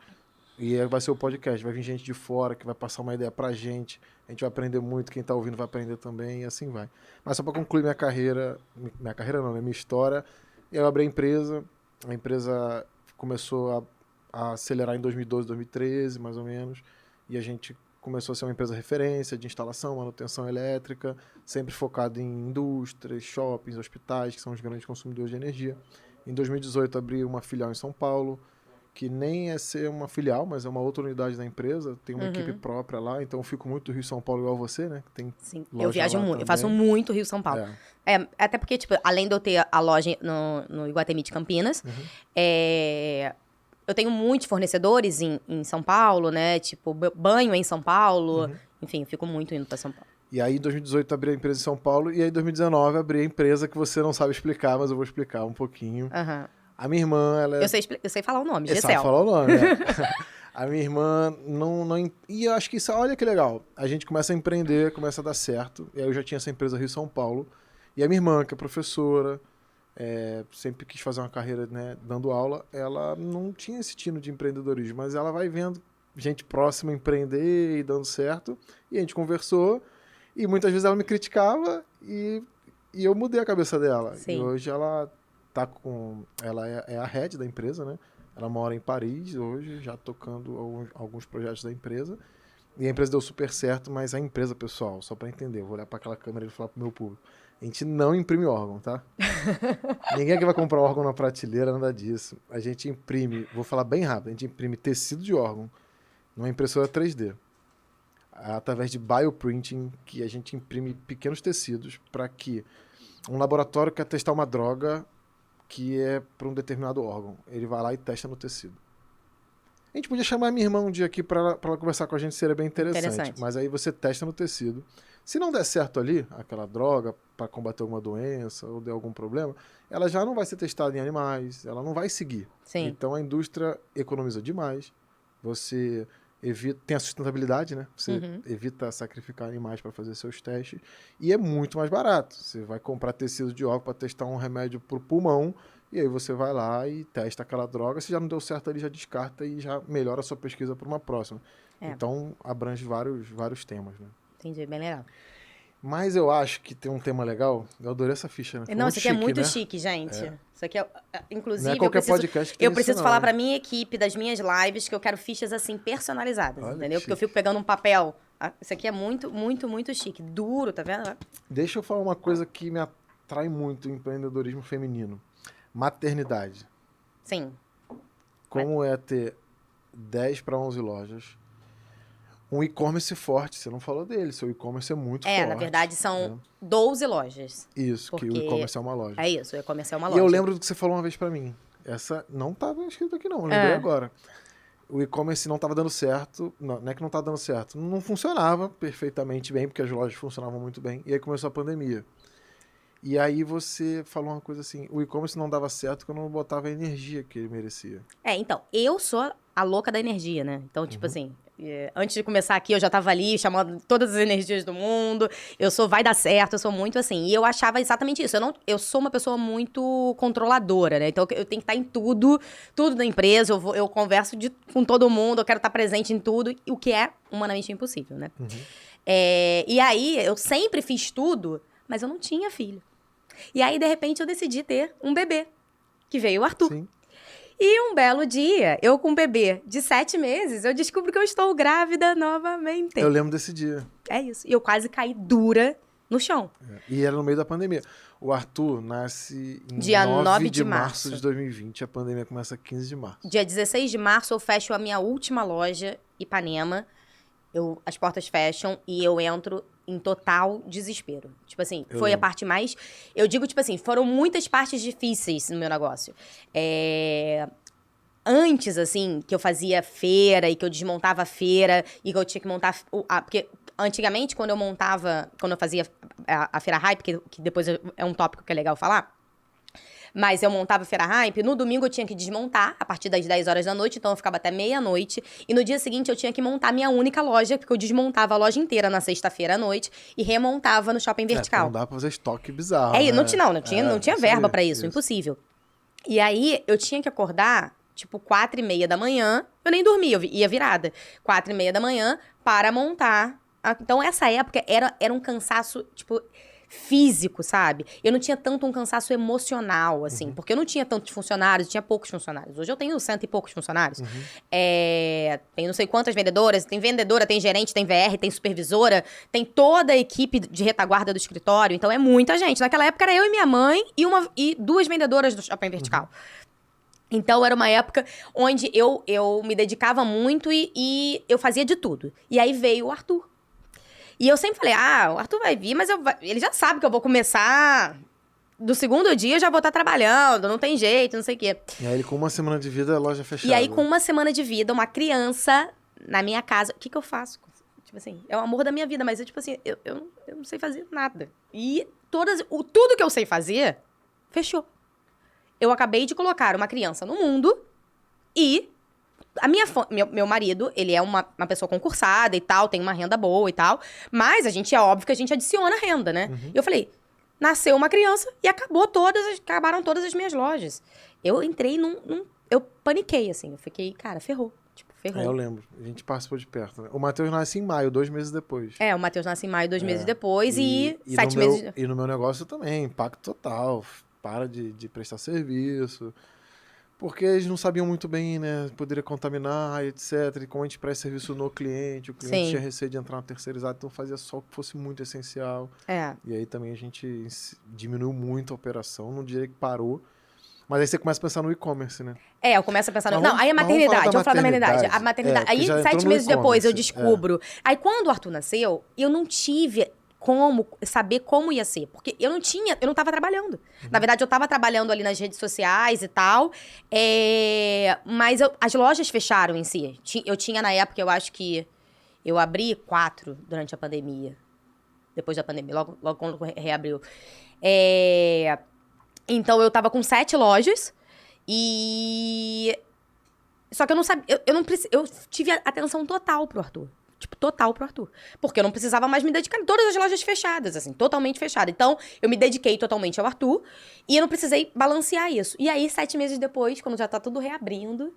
E vai ser o podcast. Vai vir gente de fora que vai passar uma ideia pra gente. A gente vai aprender muito. Quem tá ouvindo vai aprender também. E assim vai. Mas só para concluir minha carreira... Minha carreira não, né? Minha história. Eu abri a empresa. A empresa começou a acelerar em 2012, 2013, mais ou menos. E a gente começou a ser uma empresa referência de instalação, manutenção elétrica, sempre focado em indústrias, shoppings, hospitais, que são os grandes consumidores de energia. Em 2018, abri uma filial em São Paulo, que nem é ser uma filial, mas é uma outra unidade da empresa, tem uma equipe própria lá, então eu fico muito Rio São Paulo igual você, né? Tem Sim, eu viajo muito, eu faço muito Rio São Paulo. Até porque, tipo, além de eu ter a loja no Iguatemi de Campinas, eu tenho muitos fornecedores em São Paulo, né? Tipo, banho em São Paulo. Enfim, eu fico muito indo pra São Paulo. E aí, em 2018, abri a empresa em São Paulo. E aí, em 2019, abri a empresa que você não sabe explicar, mas eu vou explicar um pouquinho. A minha irmã, ela... Eu sei falar o nome, Você Gessel. sabe falar o nome, né? A minha irmã não... E eu acho que isso... Olha que legal. A gente começa a empreender, começa a dar certo. E aí, eu já tinha essa empresa Rio São Paulo. E a minha irmã, que é professora... sempre quis fazer uma carreira, né, dando aula, ela não tinha esse tino de empreendedorismo, mas ela vai vendo gente próxima empreender e dando certo, e a gente conversou, e muitas vezes ela me criticava, e eu mudei a cabeça dela. Sim. E hoje ela tá ela é a head da empresa, né? Ela mora em Paris hoje, já tocando alguns projetos da empresa, e a empresa deu super certo, mas a empresa, pessoal, só para entender, eu vou olhar para aquela câmera e falar pro meu público, a gente não imprime órgão, tá? Ninguém aqui vai comprar órgão na prateleira, nada disso. A gente imprime, vou falar bem rápido, a gente imprime tecido de órgão numa impressora 3D. Através de bioprinting, que a gente imprime pequenos tecidos para que um laboratório quer testar uma droga que é para um determinado órgão. Ele vai lá e testa no tecido. A gente podia chamar a minha irmã um dia aqui para ela conversar com a gente, seria bem interessante. Mas aí você testa no tecido. Se não der certo ali, aquela droga, para combater alguma doença ou der algum problema, ela já não vai ser testada em animais, ela não vai seguir. Sim. Então a indústria economiza demais, você tem a sustentabilidade, né? Você evita sacrificar animais para fazer seus testes, e é muito mais barato. Você vai comprar tecido de órgão para testar um remédio para o pulmão, e aí você vai lá e testa aquela droga, se já não deu certo ali, já descarta e já melhora a sua pesquisa para uma próxima. Então abrange vários temas, né? Entendi, bem legal. Mas eu acho que tem um tema legal. Eu adorei essa ficha, né? Não, isso aqui chique, é muito né? chique, gente. Isso aqui é... Inclusive, não é qualquer podcast que tem eu preciso isso, falar não, pra minha equipe das minhas lives que eu quero fichas, assim, personalizadas, Olha, entendeu? que Porque eu fico pegando um papel. Isso aqui é muito, muito, muito chique. Duro, tá vendo? Deixa eu falar uma coisa que me atrai muito, o empreendedorismo feminino. Maternidade. Sim. Como é ter 10 para 11 lojas. Um e-commerce forte, você não falou dele, seu e-commerce é muito forte. Na verdade são 12 lojas. Isso, porque que o e-commerce é uma loja. É isso, o e-commerce é uma E loja. eu lembro do que você falou uma vez pra mim. Essa não estava escrito aqui não, eu lembrei agora. O e-commerce não estava dando certo, não é que não estava dando certo, não funcionava perfeitamente bem, porque as lojas funcionavam muito bem, e aí começou a pandemia. E aí você falou uma coisa assim, o e-commerce não dava certo quando não botava a energia que ele merecia. Então, eu sou a louca da energia, né? Então, tipo assim, antes de começar aqui, eu já tava ali chamando todas as energias do mundo. Eu sou, vai dar certo, eu sou muito assim. E eu achava exatamente isso. Eu sou uma pessoa muito controladora, né? Então, eu tenho que estar em tudo da empresa. Eu converso com todo mundo, eu quero estar presente em tudo, o que é humanamente impossível, né? E aí, eu sempre fiz tudo, mas eu não tinha filho. E aí, de repente, eu decidi ter um bebê, que veio o Arthur. Sim. E um belo dia, eu com um bebê de 7 meses, eu descubro que eu estou grávida novamente. Eu lembro desse dia. É isso. E eu quase caí dura no chão. E era no meio da pandemia. O Arthur nasce em Dia 9 de março de 2020. A pandemia começa 15 de março. Dia 16 de março, eu fecho a minha última loja, Ipanema. As portas fecham e eu entro em total desespero. Tipo assim, Eu foi a lembro. parte mais... Eu digo, tipo assim, foram muitas partes difíceis no meu negócio. Antes, assim, que eu fazia feira e que eu desmontava a feira e que eu tinha que montar... Porque antigamente, quando eu fazia a Feira Hype, que depois é um tópico que é legal falar, mas eu montava a Feira Hype, no domingo eu tinha que desmontar a partir das 10 horas da noite, então eu ficava até meia-noite. E no dia seguinte eu tinha que montar minha única loja, porque eu desmontava a loja inteira na sexta-feira à noite e remontava no shopping vertical. Não dá pra fazer estoque bizarro, Não né? tinha verba pra isso, impossível. E aí eu tinha que acordar, tipo, 4h30 da manhã, eu nem dormia, eu ia virada. 4h30 da manhã para montar. Então essa época era um cansaço, tipo, físico, sabe? Eu não tinha tanto um cansaço emocional, assim, porque eu não tinha tantos funcionários, eu tinha poucos funcionários. Hoje eu tenho 100 e poucos funcionários. Tem não sei quantas vendedoras, tem vendedora, tem gerente, tem VR, tem supervisora, tem toda a equipe de retaguarda do escritório, então é muita gente. Naquela época era eu e minha mãe e 2 vendedoras do shopping vertical. Então, era uma época onde eu me dedicava muito e eu fazia de tudo. E aí veio o Arthur. E eu sempre falei, o Arthur vai vir, mas ele já sabe que eu vou começar... Do segundo dia eu já vou estar trabalhando, não tem jeito, não sei o quê. E aí ele com uma semana de vida, a loja fechada. E aí com uma semana de vida, uma criança na minha casa, o que eu faço? Tipo assim, é o amor da minha vida, mas eu, tipo assim, eu não sei fazer nada. E tudo que eu sei fazer, fechou. Eu acabei de colocar uma criança no mundo e meu marido, ele é uma pessoa concursada e tal, tem uma renda boa e tal, mas é óbvio que a gente adiciona renda, né? Eu falei, nasceu uma criança e acabaram todas as minhas lojas. Eu entrei eu paniquei, assim, eu fiquei, cara, ferrou. Tipo, ferrou. Eu lembro, a gente participou de perto, né? O Matheus nasce em maio, 2 meses depois. O Matheus nasce em maio, 2 meses depois e 7 no meses... E no meu negócio também, impacto total. Para de prestar serviço. Porque eles não sabiam muito bem, né? Poderia contaminar, etc. E como a gente presta serviço no cliente, o cliente tinha receio de entrar no terceirizado, então fazia só o que fosse muito essencial. E aí também a gente diminuiu muito a operação, não diria que parou. Mas aí você começa a pensar no e-commerce, né? Eu começo a pensar no... Não, aí a maternidade, vamos falar da maternidade. A maternidade. Aí 7 meses depois eu descubro. Aí quando o Arthur nasceu, eu não tive... saber como ia ser. Porque eu não tava trabalhando. Na verdade, eu tava trabalhando ali nas redes sociais e tal, mas as lojas fecharam em si. Eu tinha, na época, eu acho que eu abri 4 durante a pandemia. Depois da pandemia, logo quando reabriu. Então, eu tava com 7 lojas só que eu não sabia... Eu tive atenção total pro Arthur. Tipo, total pro Arthur. Porque eu não precisava mais me dedicar. Todas as lojas fechadas, assim, totalmente fechadas. Então, eu me dediquei totalmente ao Arthur e eu não precisei balancear isso. E aí, 7 meses depois, quando já tá tudo reabrindo,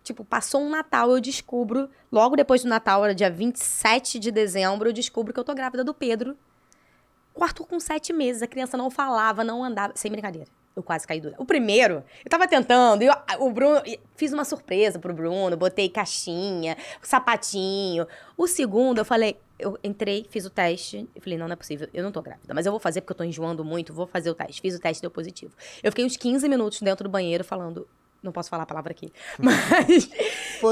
tipo, passou um Natal, eu descubro, logo depois do Natal, era dia 27 de dezembro, eu descubro que eu tô grávida do Pedro. O Arthur com 7 meses, a criança não falava, não andava, sem brincadeira. Eu quase caí do... O primeiro, eu tava tentando, o Bruno... Fiz uma surpresa pro Bruno, botei caixinha, sapatinho. O segundo, eu entrei, fiz o teste. Eu falei, não é possível, eu não tô grávida. Mas eu vou fazer porque eu tô enjoando muito, vou fazer o teste. Fiz o teste, deu positivo. Eu fiquei uns 15 minutos dentro do banheiro falando... Não posso falar a palavra aqui, mas...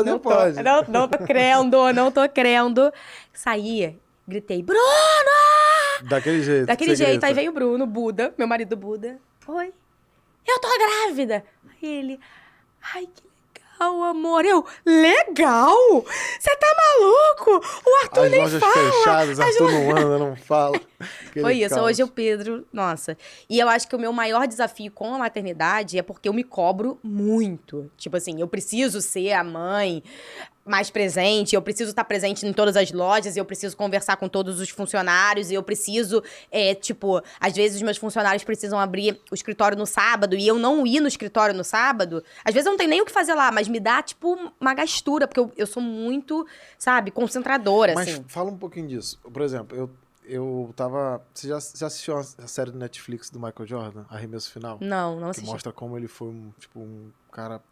Não pode. Não tô crendo. Saí, gritei, Bruno! Daquele jeito. Daquele jeito, aí veio o Bruno, Buda, meu marido Buda. Oi. Eu tô grávida. Aí ele, ai, que legal, amor. Legal? Você tá maluco? O Arthur nem fala. As lojas fechadas, Arthur não anda, não fala. Foi isso, hoje o Pedro, nossa. E eu acho que o meu maior desafio com a maternidade é porque eu me cobro muito. Tipo assim, eu preciso ser a mãe mais presente, eu preciso estar presente em todas as lojas, eu preciso conversar com todos os funcionários, eu preciso, às vezes os meus funcionários precisam abrir o escritório no sábado e eu não ir no escritório no sábado. Às vezes eu não tenho nem o que fazer lá, mas me dá, uma gastura, porque eu sou muito, sabe, concentradora, mas assim. Mas fala um pouquinho disso. Por exemplo, eu tava... Você já assistiu a série do Netflix do Michael Jordan, Arremesso Final? Não assisti. Que mostra como ele foi um cara...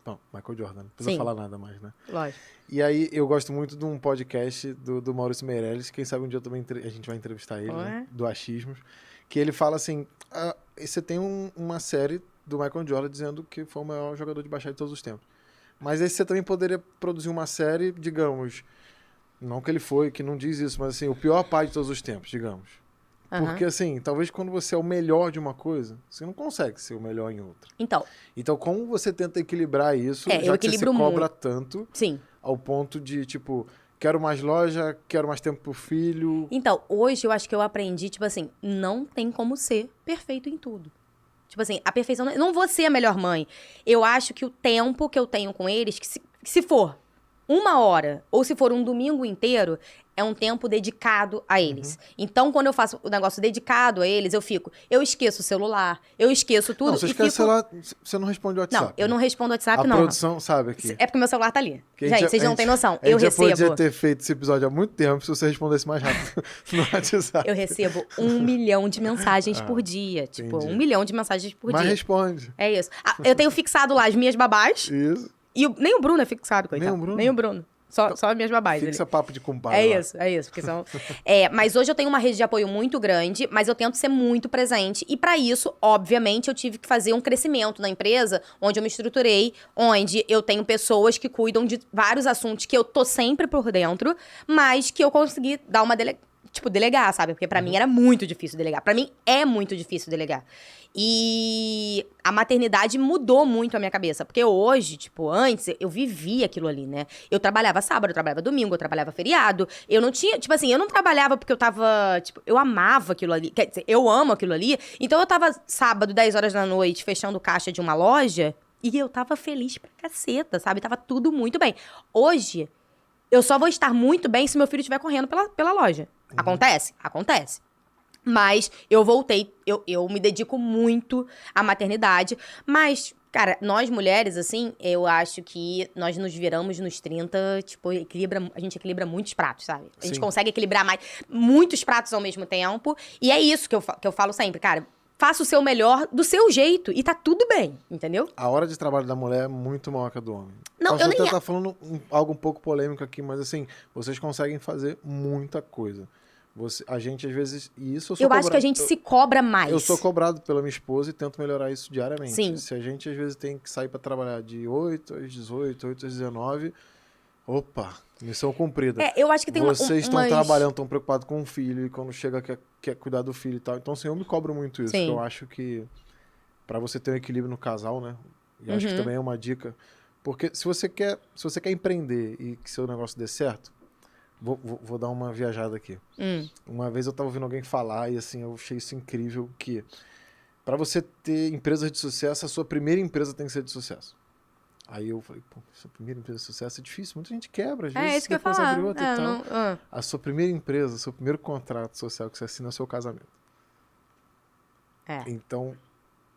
Não, Michael Jordan, não precisa falar nada mais, né? Lógico. E aí, eu gosto muito de um podcast do Maurício Meirelles, quem sabe um dia também a gente vai entrevistar ele, né? Do Achismos, que ele fala assim, você tem uma série do Michael Jordan dizendo que foi o maior jogador de basquete de todos os tempos. Mas aí você também poderia produzir uma série, digamos, Não que ele foi, que não diz isso, mas assim, o pior pai de todos os tempos, digamos. Porque assim, talvez quando você é o melhor de uma coisa, você não consegue ser o melhor em outra. Então, como você tenta equilibrar isso, eu já que você se equilibro cobra muito. tanto, Sim. ao ponto de, tipo, quero mais loja, quero mais tempo pro filho. Então, hoje eu acho que eu aprendi, tipo assim, não tem como ser perfeito em tudo. Tipo assim, a perfeição... Não vou ser a melhor mãe. Eu acho que o tempo que eu tenho com eles, que se for 1 hora, ou se for um domingo inteiro, é um tempo dedicado a eles. Então, quando eu faço o negócio dedicado a eles, eu esqueço o celular, eu esqueço tudo. Não, você esquece o celular, você não responde o WhatsApp. Não, eu não respondo o WhatsApp, a não. A produção sabe aqui. É porque meu celular tá ali. Gente, vocês não têm noção. Eu recebo... Já podia ter feito esse episódio há muito tempo se você respondesse mais rápido no WhatsApp. Eu recebo 1 milhão de mensagens por dia. Tipo, entendi. 1 milhão de mensagens por dia. Mas responde. É isso. Eu tenho fixado lá as minhas babás. Isso. E nem o Bruno é fixado, coitado. Nem o Bruno. Só as minhas babás. Fixa papo de compadre. É isso. Porque são... mas hoje eu tenho uma rede de apoio muito grande, mas eu tento ser muito presente. E pra isso, obviamente, eu tive que fazer um crescimento na empresa, onde eu me estruturei, onde eu tenho pessoas que cuidam de vários assuntos que eu tô sempre por dentro, mas que eu consegui dar uma delegar, sabe? Porque pra mim era muito difícil delegar. Pra mim é muito difícil delegar. E a maternidade mudou muito a minha cabeça. Porque hoje, tipo, antes, eu vivia aquilo ali, né? Eu trabalhava sábado, eu trabalhava domingo, eu trabalhava feriado. Eu não tinha, tipo assim, eu não trabalhava porque eu tava, tipo, eu amava aquilo ali. Quer dizer, eu amo aquilo ali. Então eu tava sábado, 10 horas da noite, fechando caixa de uma loja. E eu tava feliz pra caceta, sabe? Tava tudo muito bem. Hoje, eu só vou estar muito bem se meu filho estiver correndo pela loja. Acontece? Acontece. Mas eu voltei, eu me dedico muito à maternidade. Mas, cara, nós mulheres, assim, eu acho que nós nos viramos nos 30, tipo, a gente equilibra muitos pratos, sabe? A gente consegue equilibrar muitos pratos ao mesmo tempo. E é isso que eu falo sempre, cara. Faça o seu melhor do seu jeito e tá tudo bem, entendeu? A hora de trabalho da mulher é muito maior que a do homem. Não, eu nem... tá falando algo um pouco polêmico aqui, mas assim, vocês conseguem fazer muita coisa. A gente, às vezes... E isso eu acho que a gente se cobra mais. Eu sou cobrado pela minha esposa e tento melhorar isso diariamente. Sim. Se a gente, às vezes, tem que sair pra trabalhar de 8 às 18, 8 às 19... Opa, missão cumprida. Eu acho que tem Vocês estão trabalhando, estão preocupados com o filho, e quando chega quer cuidar do filho e tal. Então, assim, eu me cobro muito isso. Sim. Eu acho que pra você ter um equilíbrio no casal, né? E acho que também é uma dica. Porque se você quer empreender e que seu negócio dê certo, vou dar uma viajada aqui. Uma vez eu tava ouvindo alguém falar e assim, eu achei isso incrível, que pra você ter empresas de sucesso, a sua primeira empresa tem que ser de sucesso. Aí eu falei, pô, sua primeira empresa de sucesso é difícil, muita gente quebra, às vezes isso que depois abre outra e tal. Não. A sua primeira empresa, seu primeiro contrato social que você assina é o seu casamento. Então,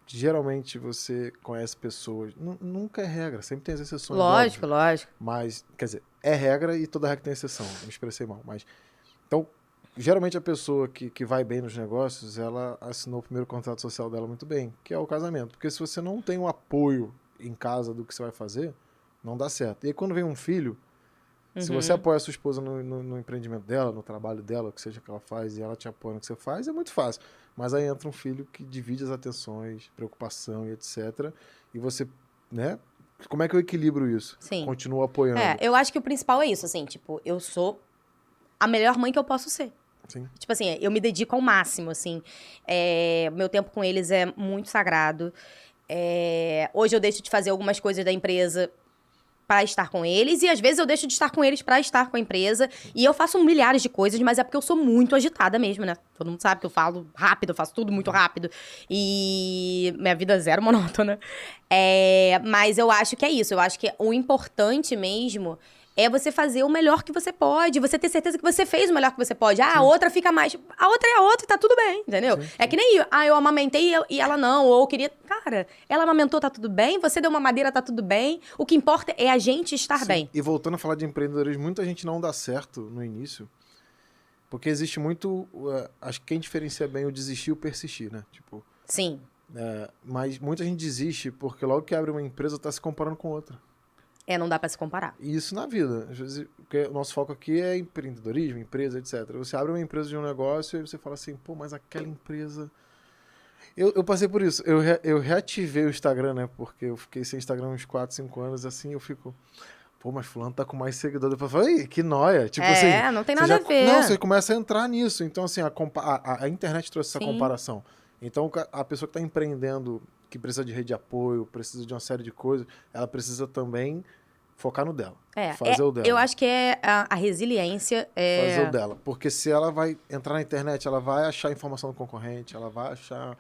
geralmente você conhece pessoas, nunca é regra, sempre tem as exceções. Lógico. Mas, quer dizer, é regra e toda regra tem exceção, me expressei mal. Mas, então, geralmente a pessoa que vai bem nos negócios, ela assinou o primeiro contrato social dela muito bem, que é o casamento. Porque se você não tem um apoio em casa do que você vai fazer, não dá certo. E aí quando vem um filho, se você apoia a sua esposa no empreendimento dela, no trabalho dela, o que seja que ela faz, e ela te apoia no que você faz, é muito fácil. Mas aí entra um filho que divide as atenções, preocupação e etc. E você, né? Como é que eu equilibro isso? Sim. Continuo apoiando. Eu acho que o principal é isso, assim, tipo, eu sou a melhor mãe que eu posso ser. Sim. Tipo assim, eu me dedico ao máximo, assim. Meu tempo com eles é muito sagrado. Hoje eu deixo de fazer algumas coisas da empresa para estar com eles, e às vezes eu deixo de estar com eles para estar com a empresa, e eu faço milhares de coisas, mas é porque eu sou muito agitada mesmo, né? Todo mundo sabe que eu falo rápido, eu faço tudo muito rápido, e minha vida é zero monótona. Mas eu acho que é isso, eu acho que o importante mesmo é você fazer o melhor que você pode, você ter certeza que você fez o melhor que você pode. A outra fica mais... A outra é a outra e tá tudo bem, entendeu? Sim. É que nem eu amamentei e ela não, ou eu queria... Cara, ela amamentou, tá tudo bem, você deu uma madeira, tá tudo bem. O que importa é a gente estar bem. E voltando a falar de empreendedorismo, muita gente não dá certo no início, porque existe muito... acho que quem diferencia bem o desistir e o persistir, né? Tipo... Sim. Mas muita gente desiste porque logo que abre uma empresa tá se comparando com outra. Não dá pra se comparar. E isso na vida. Às vezes, porque o nosso foco aqui é empreendedorismo, empresa, etc. Você abre uma empresa de um negócio e você fala assim, pô, mas aquela empresa... Eu passei por isso. Eu reativei o Instagram, né? Porque eu fiquei sem Instagram uns 4, 5 anos, assim, eu fico... Pô, mas fulano tá com mais seguidor. Depois eu falei, que nóia. Tipo assim, não tem nada a ver. Não, você começa a entrar nisso. Então, assim, a internet trouxe essa Sim. comparação. Então, a pessoa que tá empreendendo, que precisa de rede de apoio, precisa de uma série de coisas, ela precisa também focar no dela. Fazer o dela. Eu acho que a resiliência. Fazer o dela. Porque se ela vai entrar na internet, ela vai achar informação do concorrente, ela vai achar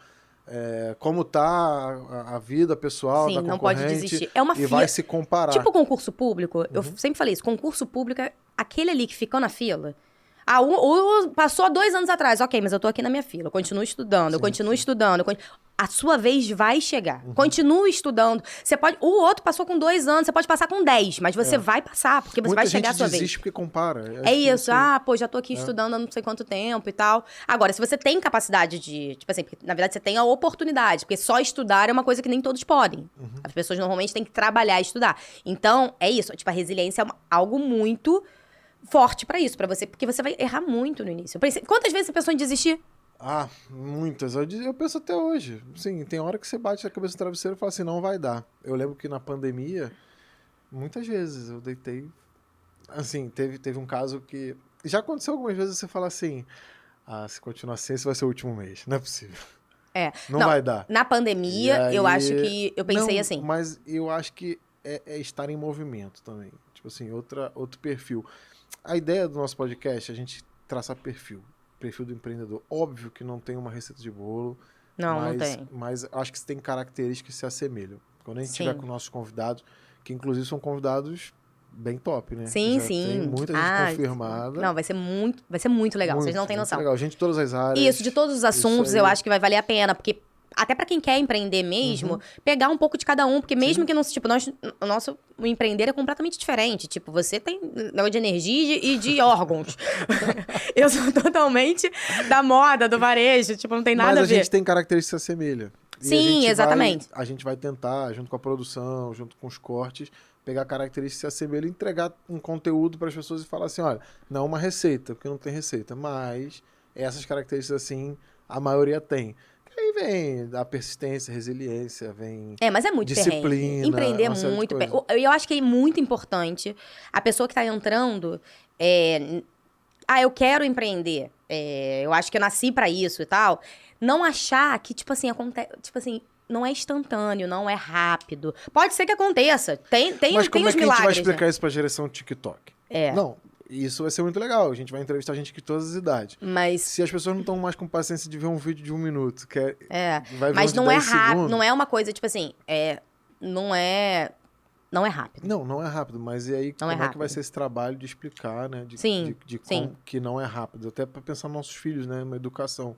como tá a vida pessoal da concorrente. Não pode desistir. É uma e vai se comparar. Tipo concurso público, eu sempre falei isso, concurso público é aquele ali que ficou na fila. Passou há 2 anos atrás, ok, mas eu tô aqui na minha fila, eu continuo estudando, eu continuo estudando. A sua vez vai chegar. Continue estudando. Você pode. O outro passou com 2 anos, você pode passar com 10, mas você vai passar, porque você vai chegar a sua vez. Muita gente desiste porque compara. É isso. Pô, já tô aqui estudando há não sei quanto tempo e tal. Agora, se você tem capacidade de... Tipo assim, na verdade, você tem a oportunidade, porque só estudar é uma coisa que nem todos podem. As pessoas normalmente têm que trabalhar e estudar. Então, é isso. Tipo, a resiliência é algo muito forte pra isso, pra você, porque você vai errar muito no início. Quantas vezes você pensou em desistir? Muitas. Eu penso até hoje. Sim, tem hora que você bate a cabeça no travesseiro e fala assim, não vai dar. Eu lembro que na pandemia, muitas vezes eu deitei... Assim, teve um caso que... Já aconteceu algumas vezes você fala assim, se continuar assim, esse vai ser o último mês. Não é possível. Não vai dar. Na pandemia, eu acho que... Eu pensei assim. Mas eu acho que é estar em movimento também. Tipo assim, outro perfil. A ideia do nosso podcast é a gente traçar perfil do empreendedor. Óbvio que não tem uma receita de bolo. Não tem. Mas acho que tem características que se assemelham. Quando a gente estiver com nossos convidados, que inclusive são convidados bem top, né? Sim. Tem muita gente confirmada. Não, vai ser muito legal. Vocês não têm noção. Legal. Gente de todas as áreas. Isso, de todos os assuntos, eu acho que vai valer a pena, porque até pra quem quer empreender mesmo, pegar um pouco de cada um, porque mesmo que não... Tipo, o nosso empreender é completamente diferente. Tipo, você tem negócio de energia e de órgãos. Eu sou totalmente da moda, do varejo, tipo, não tem nada a ver. Mas a gente tem características que se assemelham. Sim, exatamente. A gente vai tentar, junto com a produção, junto com os cortes, pegar características que se assemelham e entregar um conteúdo para as pessoas e falar assim, olha, não uma receita, porque não tem receita, mas essas características, assim, a maioria tem. Aí vem a persistência, resiliência, vem mas é muito disciplina. Perrengue. Empreender é muito perrengue. Eu acho que é muito importante a pessoa que está entrando... eu quero empreender. Eu acho que eu nasci para isso e tal. Não achar que, tipo assim, acontece... Tipo assim, não é instantâneo, não é rápido. Pode ser que aconteça. Tem os milagres. Mas como é que a gente vai explicar né? isso para a direção TikTok? Não. Isso vai ser muito legal. A gente vai entrevistar gente de todas as idades. Mas... Se as pessoas não estão mais com paciência de ver um vídeo de 1 minuto, vai ver mas não é rápido. Segundos. Não é uma coisa, tipo assim... Não é rápido. Não é rápido. Mas e aí, como é que vai ser esse trabalho de explicar, né? Sim. Como que não é rápido. Até para pensar nos nossos filhos, né? Uma educação.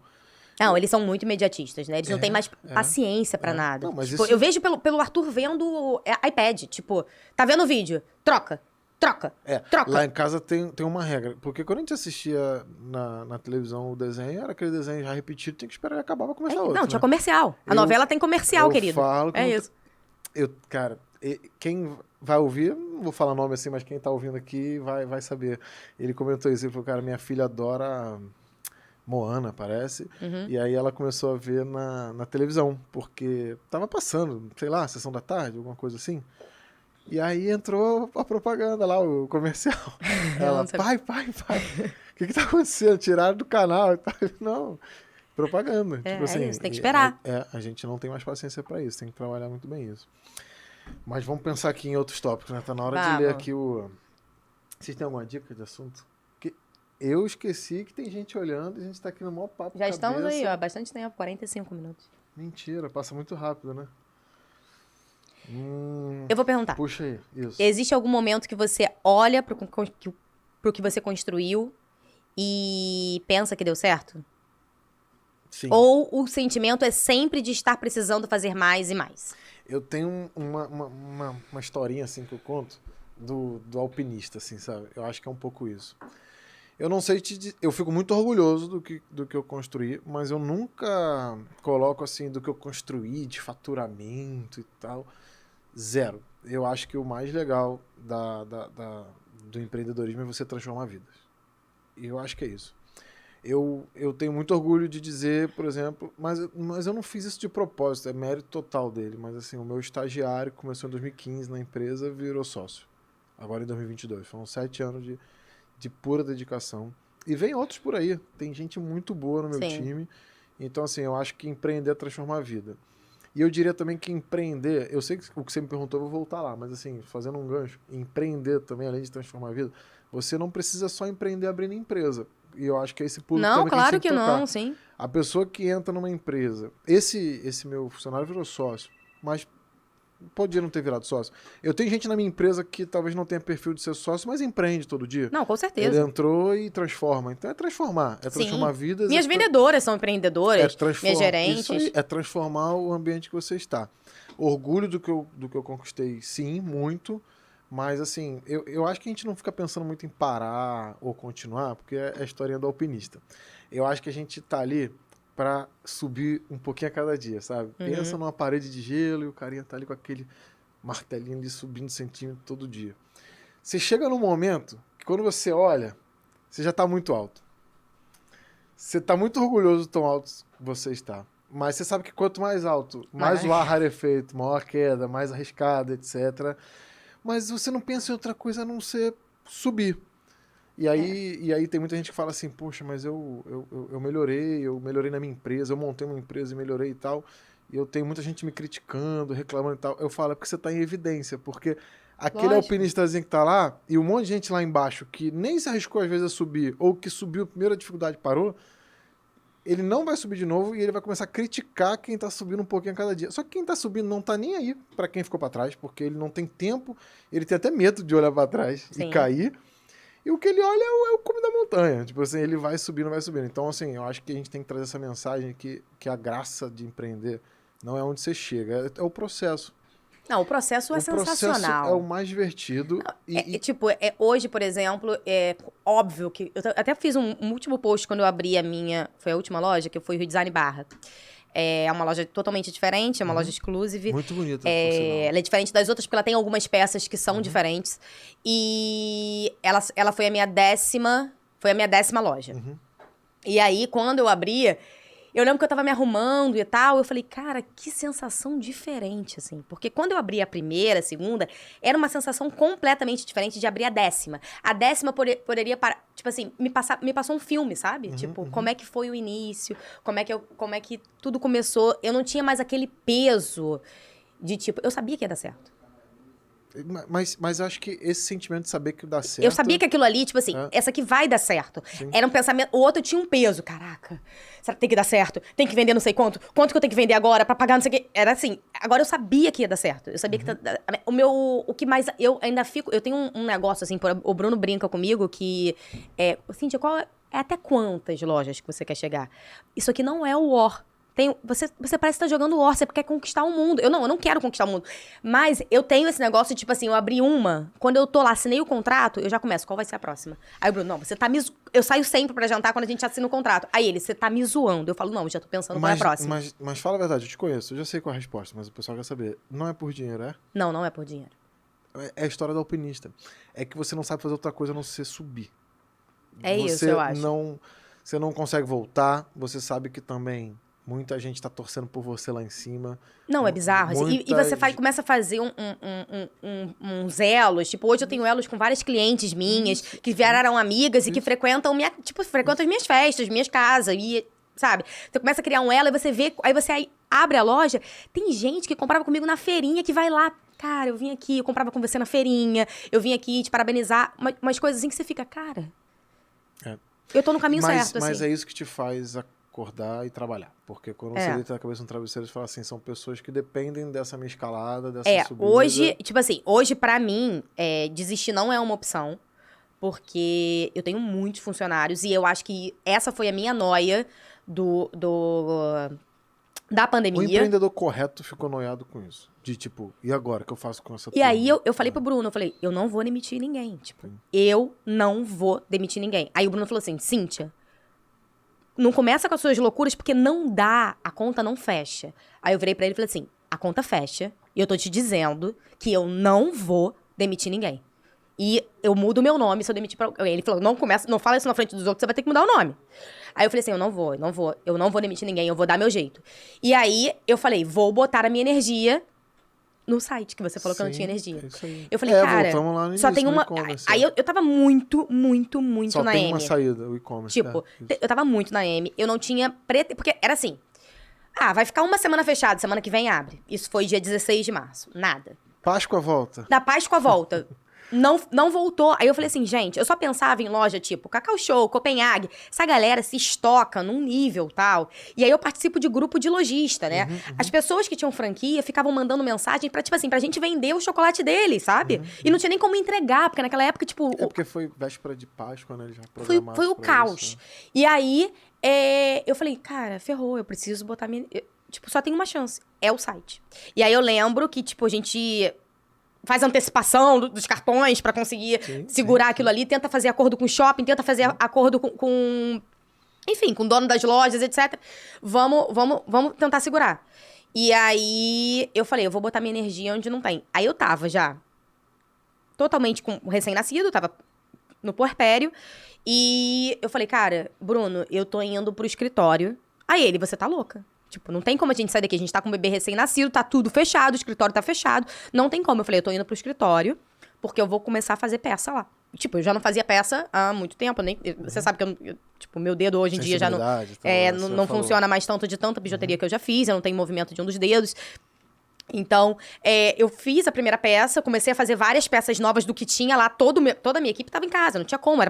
Não, eles são muito imediatistas, né? Eles não têm mais paciência pra nada. Não, mas tipo, isso... Eu vejo pelo Arthur vendo iPad. Tipo, tá vendo o vídeo? Troca. Lá em casa tem uma regra. Porque quando a gente assistia na televisão o desenho, era aquele desenho já repetido, tem que esperar e acabar pra começar outro. Não, tinha comercial. A novela tem comercial, querido. Falo que isso. Cara, quem vai ouvir, não vou falar nome assim, mas quem tá ouvindo aqui vai saber. Ele comentou isso, ele falou, cara, minha filha adora Moana, parece. E aí ela começou a ver na televisão, porque tava passando, sei lá, sessão da tarde, alguma coisa assim. E aí entrou a propaganda lá, o comercial. Ela, pai, o que tá acontecendo? Tiraram do canal. Não, propaganda. Tipo assim, isso, tem que esperar. A gente não tem mais paciência pra isso, tem que trabalhar muito bem isso. Mas vamos pensar aqui em outros tópicos, né? Tá na hora de ler aqui o... Vocês têm alguma dica de assunto? Porque eu esqueci que tem gente olhando e a gente tá aqui no maior papo. Já estamos aí, ó, bastante tempo, 45 minutos. Mentira, passa muito rápido, né? Eu vou perguntar. Puxa aí, isso. Existe algum momento que você olha pro que você construiu e pensa que deu certo? Sim. Ou o sentimento é sempre de estar precisando fazer mais e mais? Eu tenho uma historinha assim que eu conto do alpinista, assim, sabe? Eu acho que é um pouco isso. Eu não sei eu fico muito orgulhoso do que eu construí, mas eu nunca coloco assim do que eu construí de faturamento e tal. Zero. Eu acho que o mais legal do empreendedorismo é você transformar vidas. E eu acho que é isso. Eu tenho muito orgulho de dizer, por exemplo, mas eu não fiz isso de propósito, é mérito total dele. Mas assim, o meu estagiário começou em 2015 na empresa, virou sócio. agora em 2022. Foram 7 anos de pura dedicação. E vem outros por aí. Tem gente muito boa no meu time. Então, assim, eu acho que empreender é transformar a vida. E eu diria também que empreender... Eu sei que o que você me perguntou, eu vou voltar lá. Mas, assim, fazendo um gancho, empreender também, além de transformar a vida, você não precisa só empreender abrindo empresa. E eu acho que é esse pulo não, também claro que a gente tem que não, tocar. sim. A pessoa que entra numa empresa... Esse meu funcionário virou sócio, mas podia não ter virado sócio. Eu tenho gente na minha empresa que talvez não tenha perfil de ser sócio, mas empreende todo dia. Não, com certeza. Ele entrou e transforma. Então é transformar. É transformar vidas. Minhas vendedoras são empreendedoras, minhas gerentes. Isso aí, é transformar o ambiente que você está. Orgulho do que eu conquistei, sim, muito. Mas, assim, eu acho que a gente não fica pensando muito em parar ou continuar, porque é a historinha do alpinista. Eu acho que a gente tá ali para subir um pouquinho a cada dia, sabe? Pensa numa parede de gelo e o carinha tá ali com aquele martelinho ali subindo centímetro todo dia. Você chega num momento que quando você olha, você já tá muito alto. Você tá muito orgulhoso do tão alto que você está. Mas você sabe que quanto mais alto, mais o ar rarefeito, maior a queda, mais arriscada, etc. Mas você não pensa em outra coisa a não ser subir. E aí tem muita gente que fala assim, poxa, mas eu melhorei na minha empresa, eu montei uma empresa e melhorei e tal, e eu tenho muita gente me criticando, reclamando e tal. Eu falo, é porque você tá em evidência, porque aquele alpinistazinho que tá lá, e um monte de gente lá embaixo que nem se arriscou às vezes a subir, ou que subiu a primeira dificuldade e parou, ele não vai subir de novo e ele vai começar a criticar quem tá subindo um pouquinho a cada dia. Só que quem tá subindo não tá nem aí pra quem ficou pra trás, porque ele não tem tempo, ele tem até medo de olhar pra trás e cair. E o que ele olha é o cume da montanha. Tipo assim, ele vai subindo, vai subindo. Então, assim, eu acho que a gente tem que trazer essa mensagem que a graça de empreender não é onde você chega, é o processo. Não, o processo é sensacional. O processo é o mais divertido. Hoje, por exemplo, é óbvio que... Eu até fiz um último post quando eu abri a minha... Foi a última loja, que foi o Redesign Barra. É uma loja totalmente diferente, é uma loja exclusive. Muito bonita. Ela é diferente das outras, porque ela tem algumas peças que são diferentes. E ela foi a minha 10ª loja. E aí, quando eu abri, eu lembro que eu tava me arrumando e tal, eu falei, cara, que sensação diferente, assim. Porque quando eu abri a primeira, a segunda, era uma sensação completamente diferente de abrir a 10ª. A 10ª poderia, tipo assim, me passou um filme, sabe? Como é que foi o início, como é que tudo começou. Eu não tinha mais aquele peso de, tipo, eu sabia que ia dar certo. Mas eu acho que esse sentimento de saber que dá certo... Eu sabia que aquilo ali, tipo assim, essa aqui vai dar certo. Sim. Era um pensamento... O outro tinha um peso. Caraca, será que tem que dar certo? Tem que vender não sei quanto? Quanto que eu tenho que vender agora pra pagar não sei o quê? Era assim, agora eu sabia que ia dar certo. Eu sabia que... O que mais... Eu ainda fico... Eu tenho um negócio, assim, o Bruno brinca comigo que... Cíntia, até quantas lojas que você quer chegar? Isso aqui não é o War. Você parece estar jogando War, você quer conquistar o mundo. Eu não quero conquistar o mundo. Mas eu tenho esse negócio, tipo assim, eu abri uma, quando eu tô lá, assinei o contrato, eu já começo, qual vai ser a próxima? Aí o Bruno, não, você tá me... Eu saio sempre pra jantar quando a gente assina o contrato. Aí ele, você tá me zoando. Eu falo, não, eu já tô pensando qual é a próxima. Mas fala a verdade, eu te conheço, eu já sei qual é a resposta, mas o pessoal quer saber. Não é por dinheiro, é? Não, não é por dinheiro. É a história do alpinista. É que você não sabe fazer outra coisa a não ser subir. Isso, eu acho. Você não consegue voltar, você sabe que também... Muita gente tá torcendo por você lá em cima. Não, é bizarro. E você começa a fazer uns elos. Tipo, hoje eu tenho elos com várias clientes minhas que viraram amigas e que frequentam as minhas festas, minhas casas. E, sabe? Você começa a criar um elo e você vê... Aí você abre a loja. Tem gente que comprava comigo na feirinha que vai lá. Cara, eu vim aqui, eu comprava com você na feirinha. Eu vim aqui te parabenizar. Umas coisas assim que você fica, cara... Eu tô no caminho certo, assim. Mas é isso que te faz... acordar e trabalhar. Porque quando você deita a cabeça no travesseiro, você fala assim, são pessoas que dependem dessa minha escalada, dessa subida. Hoje pra mim, desistir não é uma opção, porque eu tenho muitos funcionários e eu acho que essa foi a minha noia da pandemia. O empreendedor correto ficou noiado com isso. De tipo, e agora, o que eu faço com essa turma? E aí eu falei pro Bruno, eu não vou demitir ninguém. Tipo, eu não vou demitir ninguém. Aí o Bruno falou assim, Cíntia, não começa com as suas loucuras, porque não dá, a conta não fecha. Aí eu virei pra ele e falei assim, a conta fecha, e eu tô te dizendo que eu não vou demitir ninguém. E eu mudo o meu nome se eu demitir pra alguém. Ele falou, não fala isso na frente dos outros, você vai ter que mudar o nome. Aí eu falei assim, eu não vou demitir ninguém, eu vou dar meu jeito. E aí eu falei, vou botar a minha energia no site, que você falou que eu não tinha energia. Isso aí. Eu falei, cara, voltamos lá no só início, tem no uma... e-commerce, Aí eu tava muito só na tem M. uma saída, o e-commerce. Tipo, eu tava muito na M, eu não tinha... Porque era assim, vai ficar uma semana fechada, semana que vem abre. Isso foi dia 16 de março, nada. Páscoa volta. Da Páscoa volta. Não voltou. Aí eu falei assim, gente, eu só pensava em loja tipo Cacau Show, Copenhague. Essa galera se estoca num nível tal. E aí eu participo de grupo de lojista, né? As pessoas que tinham franquia ficavam mandando mensagem pra, tipo assim, pra gente vender o chocolate deles, sabe? E não tinha nem como entregar, porque naquela época, tipo... Porque foi véspera de Páscoa, né? Eles já Foi o caos. Isso, né? E aí, eu falei, cara, ferrou, eu preciso botar minha... Tipo, só tem uma chance. É o site. E aí eu lembro que, tipo, a gente... faz antecipação dos cartões pra conseguir segurar aquilo ali, tenta fazer acordo com o shopping, tenta fazer acordo enfim, com o dono das lojas, etc. Vamos tentar segurar. E aí, eu falei, eu vou botar minha energia onde não tem. Aí eu tava já totalmente com o recém-nascido, tava no puerpério, e eu falei, cara, Bruno, eu tô indo pro escritório. Aí ele, você tá louca? Tipo, não tem como a gente sair daqui. A gente tá com um bebê recém-nascido, tá tudo fechado, o escritório tá fechado. Não tem como. Eu falei, eu tô indo pro escritório, porque eu vou começar a fazer peça lá. Tipo, eu já não fazia peça há muito tempo. Você sabe que tipo, meu dedo hoje em dia já não funciona mais tanto de tanta bijuteria que eu já fiz. Eu não tenho movimento de um dos dedos. Então, eu fiz a primeira peça, comecei a fazer várias peças novas do que tinha lá. Toda a minha equipe tava em casa, não tinha como.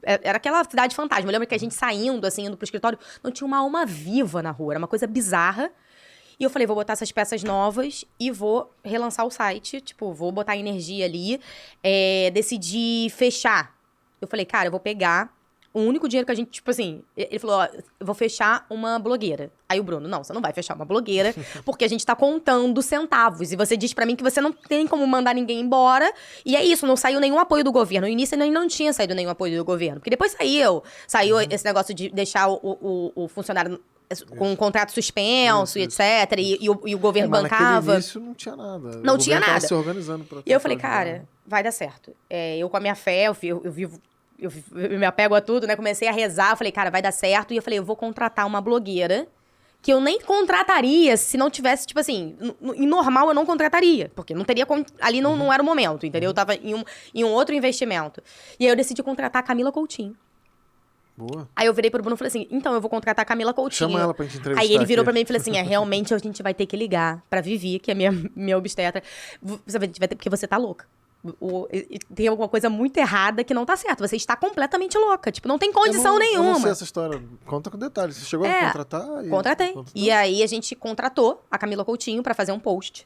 Era aquela cidade fantasma. Eu lembro que a gente saindo, assim, indo pro escritório, não tinha uma alma viva na rua. Era uma coisa bizarra. E eu falei, vou botar essas peças novas e vou relançar o site. Tipo, vou botar energia ali. Decidi fechar. Eu falei, cara, eu vou pegar... O único dinheiro que a gente, tipo assim... Ele falou, eu vou fechar uma blogueira. Aí o Bruno, não, você não vai fechar uma blogueira, porque a gente tá contando centavos. E você diz pra mim que você não tem como mandar ninguém embora. E é isso, não saiu nenhum apoio do governo. No início ainda não tinha saído nenhum apoio do governo. Porque depois saiu esse negócio de deixar o funcionário com um contrato suspenso, etc. E o governo bancava. No início não tinha nada. Não tinha nada. Se organizando pra e eu falei, cara, vai dar certo. Eu com a minha fé, eu vivo... Eu me apego a tudo, né? Comecei a rezar, falei, cara, vai dar certo. E eu falei, eu vou contratar uma blogueira que eu nem contrataria se não tivesse, tipo assim, em normal eu não contrataria. Porque não teria, ali não era o momento, entendeu? Eu tava em um outro investimento. E aí eu decidi contratar a Camila Coutinho. Boa. Aí eu virei pro Bruno e falei assim, então eu vou contratar a Camila Coutinho. Chama ela pra gente entrevistar. Aí ele virou aqui. pra mim e falou assim, realmente a gente vai ter que ligar pra Vivi, que é minha obstetra. Você vai ter, porque você tá louca. Tem alguma coisa muito errada que não tá certo. Você está completamente louca. Tipo, não tem condição nenhuma. Eu não sei essa história. Conta com detalhes. Você chegou a contratar? Contratei. E aí a gente contratou a Camila Coutinho pra fazer um post.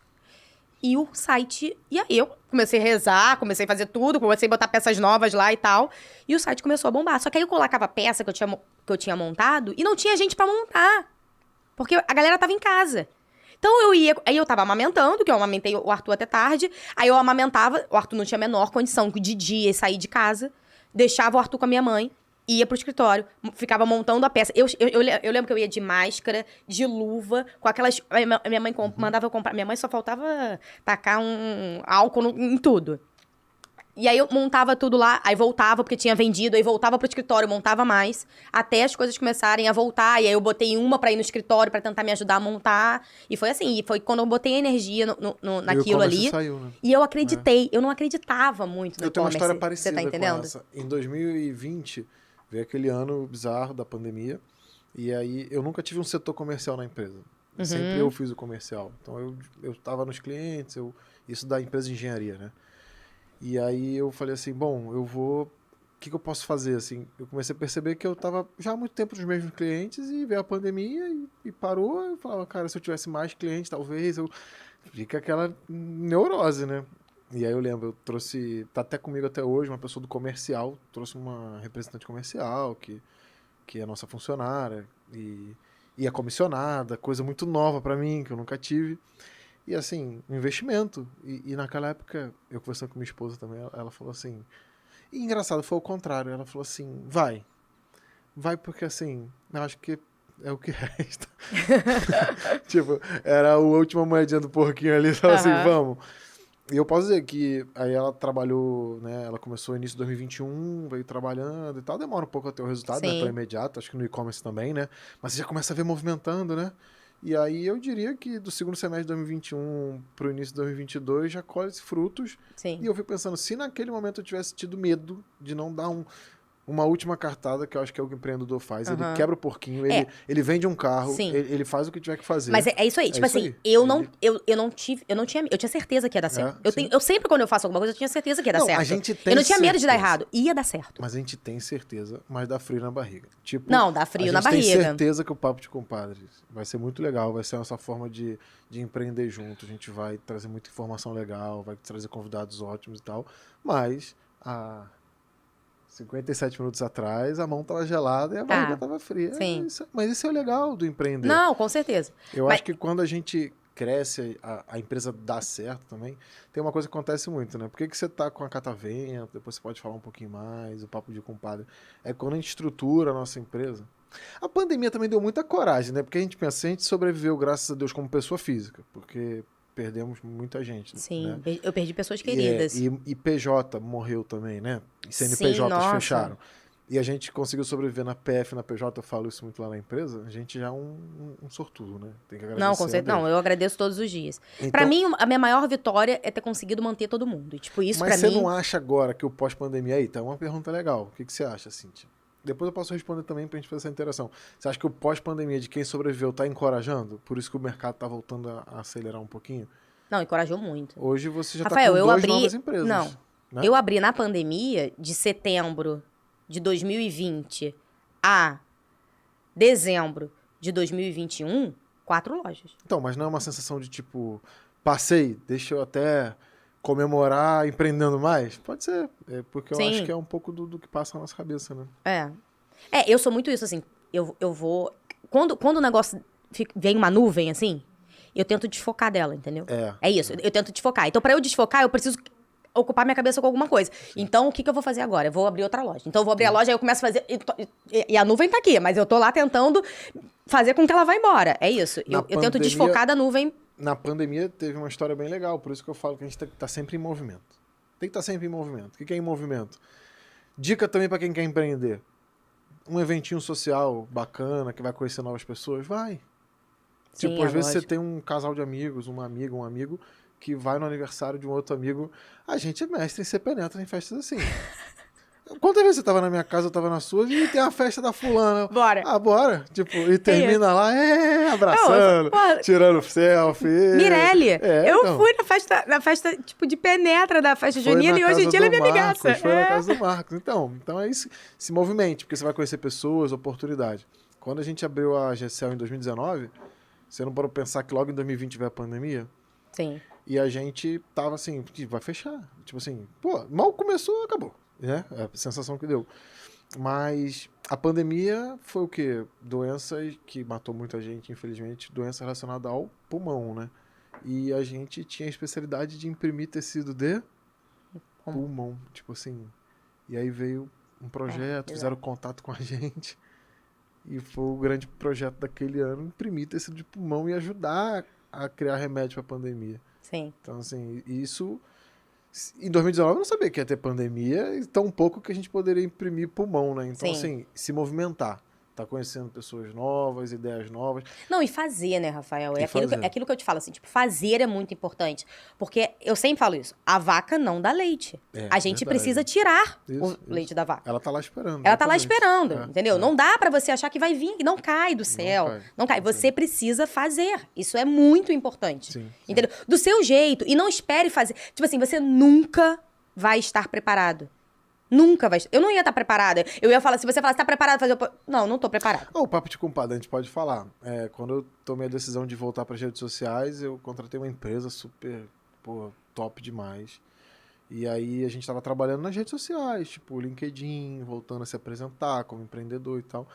E o site... E aí eu comecei a rezar, comecei a fazer tudo, comecei a botar peças novas lá e tal. E o site começou a bombar. Só que aí eu colocava a peça que eu tinha montado e não tinha gente pra montar. Porque a galera tava em casa. Então aí eu tava amamentando, que eu amamentei o Arthur até tarde. Aí eu amamentava, o Arthur não tinha a menor condição de dia sair de casa. Deixava o Arthur com a minha mãe, ia pro escritório, ficava montando a peça. Eu lembro que eu ia de máscara, de luva, com aquelas... A minha mãe mandava eu comprar. Minha mãe só faltava tacar um álcool em tudo. E aí eu montava tudo lá, aí voltava porque tinha vendido, aí voltava pro escritório, montava mais, até as coisas começarem a voltar. E aí eu botei uma pra ir no escritório pra tentar me ajudar a montar. E foi assim, e foi quando eu botei energia naquilo ali. Saiu, né? E eu acreditei, eu não acreditava muito no e-commerce. Eu tenho uma história você parecida tá entendendo? com essa. Em 2020, veio aquele ano bizarro da pandemia, e aí eu nunca tive um setor comercial na empresa. Sempre eu fiz o comercial. Então eu tava nos clientes, isso da empresa de engenharia, né? E aí eu falei assim, bom, eu vou... O que eu posso fazer, assim? Eu comecei a perceber que eu tava já há muito tempo nos mesmos clientes e veio a pandemia e parou. Eu falava, cara, se eu tivesse mais clientes, talvez fica aquela neurose, né? E aí eu lembro, eu trouxe... Tá até comigo até hoje, uma pessoa do comercial. Trouxe uma representante comercial, que é a nossa funcionária. E é comissionada, coisa muito nova pra mim, que eu nunca tive. E assim, um investimento. E naquela época, eu conversando com minha esposa também, ela falou assim... E engraçado, foi o contrário. Ela falou assim, vai porque assim, eu acho que é o que resta. Tipo, era a última moedinha do porquinho ali, falou assim, vamos. E eu posso dizer que aí ela trabalhou, né? Ela começou no início de 2021, veio trabalhando e tal. Demora um pouco a ter o resultado, né? Tão imediato, acho que no e-commerce também, né? Mas você já começa a ver movimentando, né? E aí eu diria que do segundo semestre de 2021 para o início de 2022 já colhe frutos. Sim. E eu fui pensando, se naquele momento eu tivesse tido medo de não dar uma última cartada, que eu acho que é o que o empreendedor faz. Ele quebra o porquinho, ele vende um carro, ele faz o que tiver que fazer. Mas é isso aí. Tipo assim, eu tinha certeza que ia dar certo. Eu sempre, quando eu faço alguma coisa, eu tinha certeza que ia dar certo. A gente tem eu não tinha medo de certeza. dar errado. Ia dar certo. Mas a gente tem certeza, mas dá frio na barriga. Tipo, não, dá frio na barriga. A gente tem certeza que o Papo de Compadres vai ser muito legal, vai ser a nossa forma de empreender junto. A gente vai trazer muita informação legal, vai trazer convidados ótimos e tal. Mas 57 minutos atrás, a mão tava gelada e a barriga tava fria. Sim. Mas isso é o legal do empreender. Não, com certeza. Eu acho que quando a gente cresce, a empresa dá certo também, tem uma coisa que acontece muito, né? Por que você tá com a Catavento, depois você pode falar um pouquinho mais, o Papo de Compadre. É quando a gente estrutura a nossa empresa. A pandemia também deu muita coragem, né? Porque a gente pensa, a gente sobreviveu, graças a Deus, como pessoa física, porque perdemos muita gente. Sim, né? Eu perdi pessoas queridas. E PJ morreu também, né? E CNPJs fecharam. E a gente conseguiu sobreviver na PF, na PJ, eu falo isso muito lá na empresa, a gente já é um sortudo, né? Tem que agradecer. Não, com certeza. Não, eu agradeço todos os dias. Então, pra mim, a minha maior vitória é ter conseguido manter todo mundo. Tipo, isso pra mim... Mas você não acha agora que o pós-pandemia aí, tá uma pergunta legal. O que você acha, Cíntia? Depois eu posso responder também pra gente fazer essa interação. Você acha que o pós-pandemia de quem sobreviveu tá encorajando? Por isso que o mercado tá voltando a acelerar um pouquinho? Não, encorajou muito. Hoje você já Rafael, tá com novas empresas. Não, né? eu abri na pandemia de setembro de 2020 a dezembro de 2021, 4 lojas. Então, mas não é uma sensação de tipo, passei, deixa eu até comemorar empreendendo mais? Pode ser, porque eu acho que é um pouco do que passa na nossa cabeça, né? Eu sou muito isso, assim, eu vou... Quando o negócio vem uma nuvem, assim, eu tento desfocar dela, entendeu? É isso, eu tento desfocar. Então, pra eu desfocar, eu preciso ocupar minha cabeça com alguma coisa. Sim. Então, o que eu vou fazer agora? Eu vou abrir outra loja. Então, eu vou abrir a loja, aí eu começo a fazer... E a nuvem tá aqui, mas eu tô lá tentando fazer com que ela vá embora. É isso. Eu tento desfocar da nuvem. Na pandemia, teve uma história bem legal. Por isso que eu falo que a gente tem que estar sempre em movimento. Tem que estar sempre em movimento. O que é em movimento? Dica também para quem quer empreender. Um eventinho social bacana, que vai conhecer novas pessoas, vai. Sim, tipo, às vezes você tem um casal de amigos, uma amiga, um amigo... que vai no aniversário de um outro amigo. A gente é mestre em ser penetra em festas assim. Quantas vezes você tava na minha casa, eu tava na sua, e tem a festa da fulana. Bora. Ah, bora. Tipo, e termina lá, abraçando, tirando selfie. Mirelle, eu fui na festa, tipo, de penetra da festa junina e hoje em dia ela é minha amigaça. Foi na casa do Marcos. Então é isso, se movimente, porque você vai conhecer pessoas, oportunidade. Quando a gente abriu a GCL em 2019, você não parou pensar que logo em 2020 veio a pandemia? Sim. E a gente tava assim, vai fechar. Tipo assim, mal começou, acabou. Né? É a sensação que deu. Mas a pandemia foi o quê? Doenças que matou muita gente, infelizmente, doença relacionada ao pulmão, né? E a gente tinha a especialidade de imprimir tecido de pulmão. Tipo assim. E aí veio um projeto, fizeram contato com a gente. E foi o grande projeto daquele ano, imprimir tecido de pulmão e ajudar a criar remédio para a pandemia. Sim. Então, assim, isso... Em 2019 eu não sabia que ia ter pandemia e tão pouco que a gente poderia imprimir pulmão, né? Então, assim, se movimentar. Tá conhecendo pessoas novas, ideias novas. Não, e fazer, né, Rafael? É aquilo que eu te falo, assim, tipo, fazer é muito importante. Porque eu sempre falo isso, a vaca não dá leite. A gente precisa tirar o leite da vaca. Ela tá lá esperando. Ela tá lá esperando, entendeu? Não dá pra você achar que vai vir, não cai do céu. Não cai. Você precisa fazer. Isso é muito importante. Sim, entendeu? Do seu jeito. E não espere fazer. Tipo assim, você nunca vai estar preparado. Nunca vai. Eu não ia estar preparada. Eu ia falar, se você falasse, tá preparada pra fazer... Não tô preparada. O Papo de Compadre, a gente pode falar. Quando eu tomei a decisão de voltar para as redes sociais, eu contratei uma empresa super, top demais. E aí a gente tava trabalhando nas redes sociais, tipo LinkedIn, voltando a se apresentar como empreendedor e tal.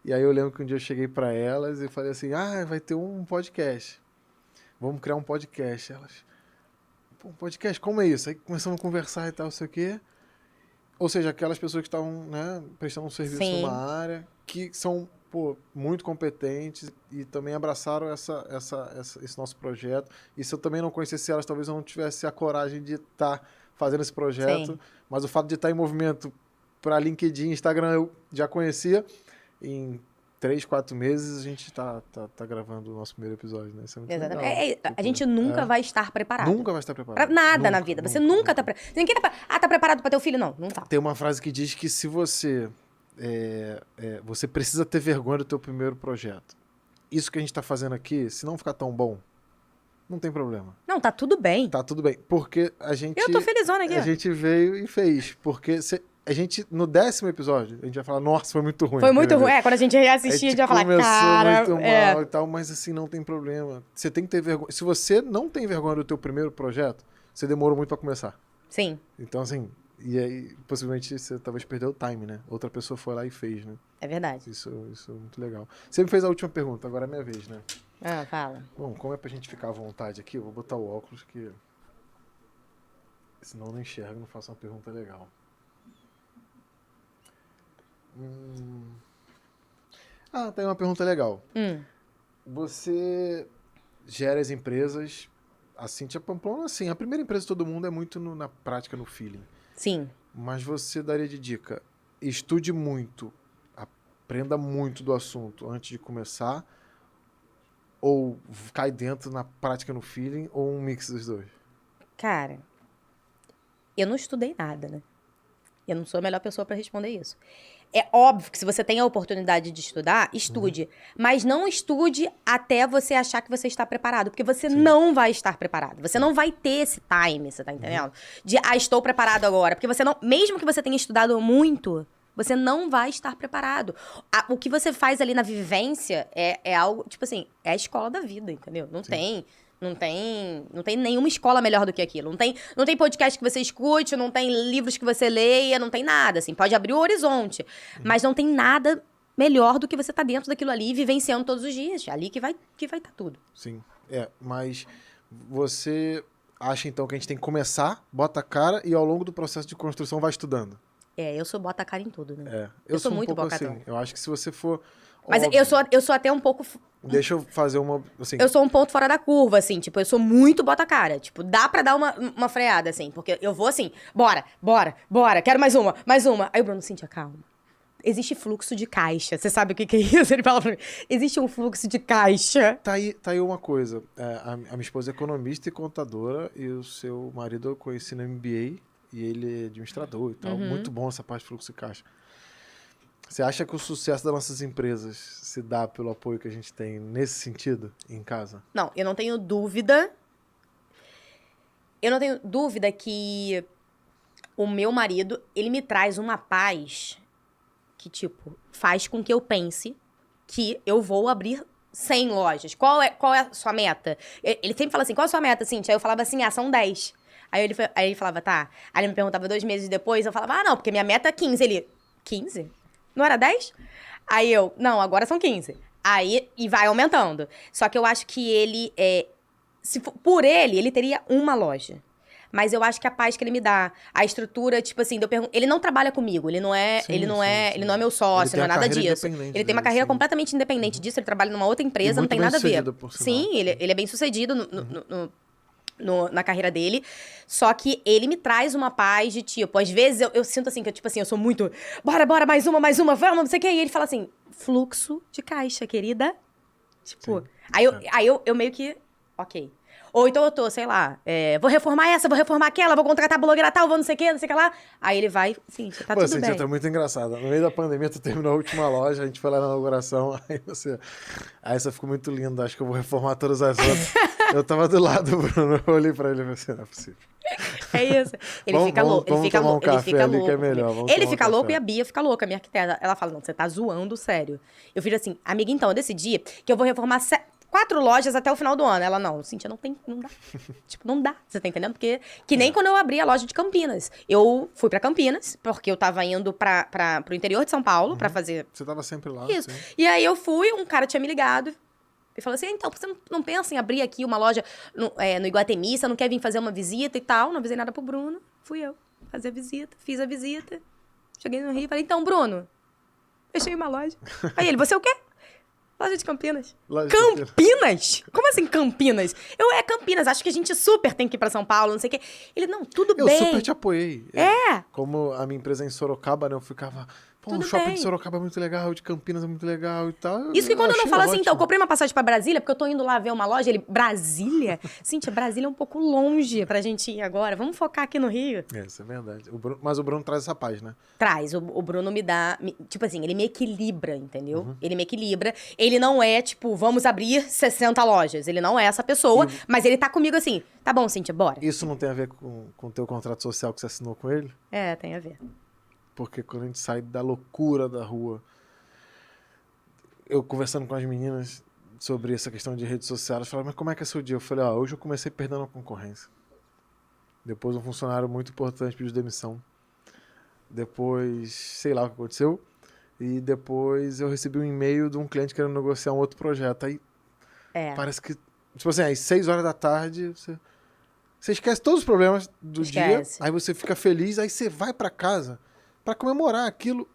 E aí eu lembro que um dia eu cheguei para elas e falei assim, vai ter um podcast. Vamos criar um podcast. Elas, um podcast, como é isso? Aí começamos a conversar e tal, não sei o quê. Ou seja, aquelas pessoas que estavam, né, prestando um serviço numa área, que são, muito competentes e também abraçaram esse nosso projeto. E se eu também não conhecesse elas, talvez eu não tivesse a coragem de estar fazendo esse projeto. Sim. Mas o fato de estar em movimento para LinkedIn, Instagram, eu já conhecia. Em 3, 4 meses a gente tá gravando o nosso primeiro episódio, né? Isso é muito Exatamente. legal. A gente nunca vai estar preparado. Nunca vai estar preparado. Pra nada na vida. Você nunca tá preparado. Ninguém tá preparado pra ter um filho? Não, não tá. Tem uma frase que diz que se você... você precisa ter vergonha do teu primeiro projeto. Isso que a gente tá fazendo aqui, se não ficar tão bom, não tem problema. Não, tá tudo bem. Tá tudo bem. Porque a gente... Eu tô felizona aqui. A gente veio e fez. Porque a gente, no 10º episódio, a gente vai falar, nossa, foi muito ruim. Foi muito ruim. Quando a gente reassistir, a gente vai falar, cara... Começou muito mal e tal, mas assim, não tem problema. Você tem que ter vergonha. Se você não tem vergonha do teu primeiro projeto, você demorou muito pra começar. Sim. Então, assim, e aí, possivelmente, você talvez perdeu o time, né? Outra pessoa foi lá e fez, né? É verdade. Isso é muito legal. Você me fez a última pergunta, agora é minha vez, né? Fala. Bom, como é pra gente ficar à vontade aqui, eu vou botar o óculos, que senão eu não enxergo, não faço uma pergunta legal. Tem uma pergunta legal. Você gera as empresas, a Cíntia Pamplona, assim, a primeira empresa de todo mundo é muito na prática, no feeling. Sim. Mas você daria de dica, estude muito, aprenda muito do assunto antes de começar, ou cai dentro na prática, no feeling, ou um mix dos dois? Cara, eu não estudei nada, né? Eu não sou a melhor pessoa pra responder isso. É óbvio que se você tem a oportunidade de estudar, estude. Mas não estude até você achar que você está preparado. Porque você não vai estar preparado. Você não vai ter esse time, você tá entendendo? De, estou preparado agora. Porque você não... Mesmo que você tenha estudado muito, você não vai estar preparado. O que você faz ali na vivência é algo, tipo assim, é a escola da vida, entendeu? Não tem nenhuma escola melhor do que aquilo. Não tem podcast que você escute, não tem livros que você leia, não tem nada, assim. Pode abrir o horizonte. Mas não tem nada melhor do que você tá dentro daquilo ali, vivenciando todos os dias. Ali que vai tá tudo. Sim. Mas você acha, então, que a gente tem que começar, bota a cara e ao longo do processo de construção vai estudando? Eu sou bota a cara em tudo, né? Eu sou muito um pouco bocatão. assim. Eu acho que se você for... Mas eu sou até um pouco... Deixa eu fazer uma... Assim, eu sou um ponto fora da curva, assim. Tipo, eu sou muito bota-cara. Tipo, dá pra dar uma freada, assim. Porque eu vou assim, bora. Quero mais uma. Aí o Bruno, Cíntia, calma. Existe fluxo de caixa. Você sabe o que é isso? Ele fala pra mim. Existe um fluxo de caixa. Tá aí uma coisa. A minha esposa é economista e contadora. E o seu marido eu conheci no MBA. E ele é administrador e tal. Muito bom essa parte de fluxo de caixa. Você acha que o sucesso das nossas empresas se dá pelo apoio que a gente tem nesse sentido em casa? Não, eu não tenho dúvida. Eu não tenho dúvida que o meu marido, ele me traz uma paz que, tipo, faz com que eu pense que eu vou abrir 100 lojas. Qual é a sua meta? Ele sempre fala assim, qual é a sua meta, Cíntia? Aí eu falava assim, são 10. Aí ele falava, tá. Aí ele me perguntava 2 meses depois, eu falava, não, porque minha meta é 15. Ele, 15? Não era 10? Aí eu, não, agora são 15. Aí, e vai aumentando. Só que eu acho que ele, por ele teria uma loja. Mas eu acho que a paz que ele me dá, a estrutura, tipo assim, ele não trabalha comigo, ele não é meu sócio, não é nada disso. Ele tem uma carreira completamente independente disso, ele trabalha numa outra empresa, não tem nada a ver. Sim, ele é bem sucedido na carreira dele, só que ele me traz uma paz de tipo, às vezes eu sinto assim, que tipo assim, eu sou muito, bora, mais uma, vamos, não sei o que, e ele fala assim, fluxo de caixa, querida. Tipo, aí eu meio que, ok. Ou então eu tô, sei lá, vou reformar essa, vou reformar aquela, vou contratar blogueira tal, vou não sei o que lá. Aí ele vai, sim, tá tudo bem. Tá muito engraçada. No meio da pandemia, tu terminou a última loja, a gente foi lá na inauguração, aí essa ficou muito linda, acho que eu vou reformar todas as outras. Eu tava do lado do Bruno, eu olhei pra ele e falei, não é possível. É isso. Ele fica louco. Ele fica louco. Ele fica louco e a Bia fica louca, minha arquiteta. Ela fala, não, você tá zoando, sério. Eu fiz assim, amiga, então, eu decidi que eu vou reformar 4 lojas até o final do ano. Ela, não, Cíntia, não dá. Tipo, não dá, você tá entendendo? Porque, que nem quando eu abri a loja de Campinas. Eu fui pra Campinas, porque eu tava indo pro interior de São Paulo pra fazer... Você tava sempre lá. Isso. Sim. E aí eu fui, um cara tinha me ligado e falou assim, então, você não pensa em abrir aqui uma loja no Iguatemi, você não quer vir fazer uma visita e tal? Não avisei nada pro Bruno. Fui eu fazer a visita, fiz a visita. Cheguei no Rio e falei, então, Bruno, fechei uma loja. Aí ele, você é o quê? Loja de Campinas. Campinas? Como assim Campinas? Campinas, acho que a gente super tem que ir pra São Paulo, não sei o quê. Ele, não, tudo bem. Eu super te apoiei. Como a minha empresa é em Sorocaba, né, eu ficava, o shopping de Sorocaba é muito legal, de Campinas é muito legal e tal. Isso que quando eu não falo assim, então, eu ótimo. comprei uma passagem pra Brasília, porque eu tô indo lá ver uma loja, ele, Brasília? Cíntia, Brasília é um pouco longe pra gente ir agora, vamos focar aqui no Rio. Isso é verdade. Mas o Bruno traz essa paz, né? Traz, o Bruno me dá, tipo assim, ele me equilibra, entendeu? Ele me equilibra, ele não é, tipo, vamos abrir 60 lojas, ele não é essa pessoa, mas ele tá comigo assim, tá bom, Cíntia, bora. Isso não tem a ver com o teu contrato social que você assinou com ele? É, tem a ver. Porque quando a gente sai da loucura da rua, eu conversando com as meninas sobre essa questão de redes sociais, elas falaram, mas como é que é seu dia? Eu falei, hoje eu comecei perdendo a concorrência. Depois um funcionário muito importante pediu demissão. Depois, sei lá o que aconteceu. E depois eu recebi um e-mail de um cliente querendo negociar um outro projeto. Aí parece que, tipo assim, às 6 horas da tarde, você esquece todos os problemas do dia. Aí você fica feliz, aí você vai pra casa pra comemorar aquilo,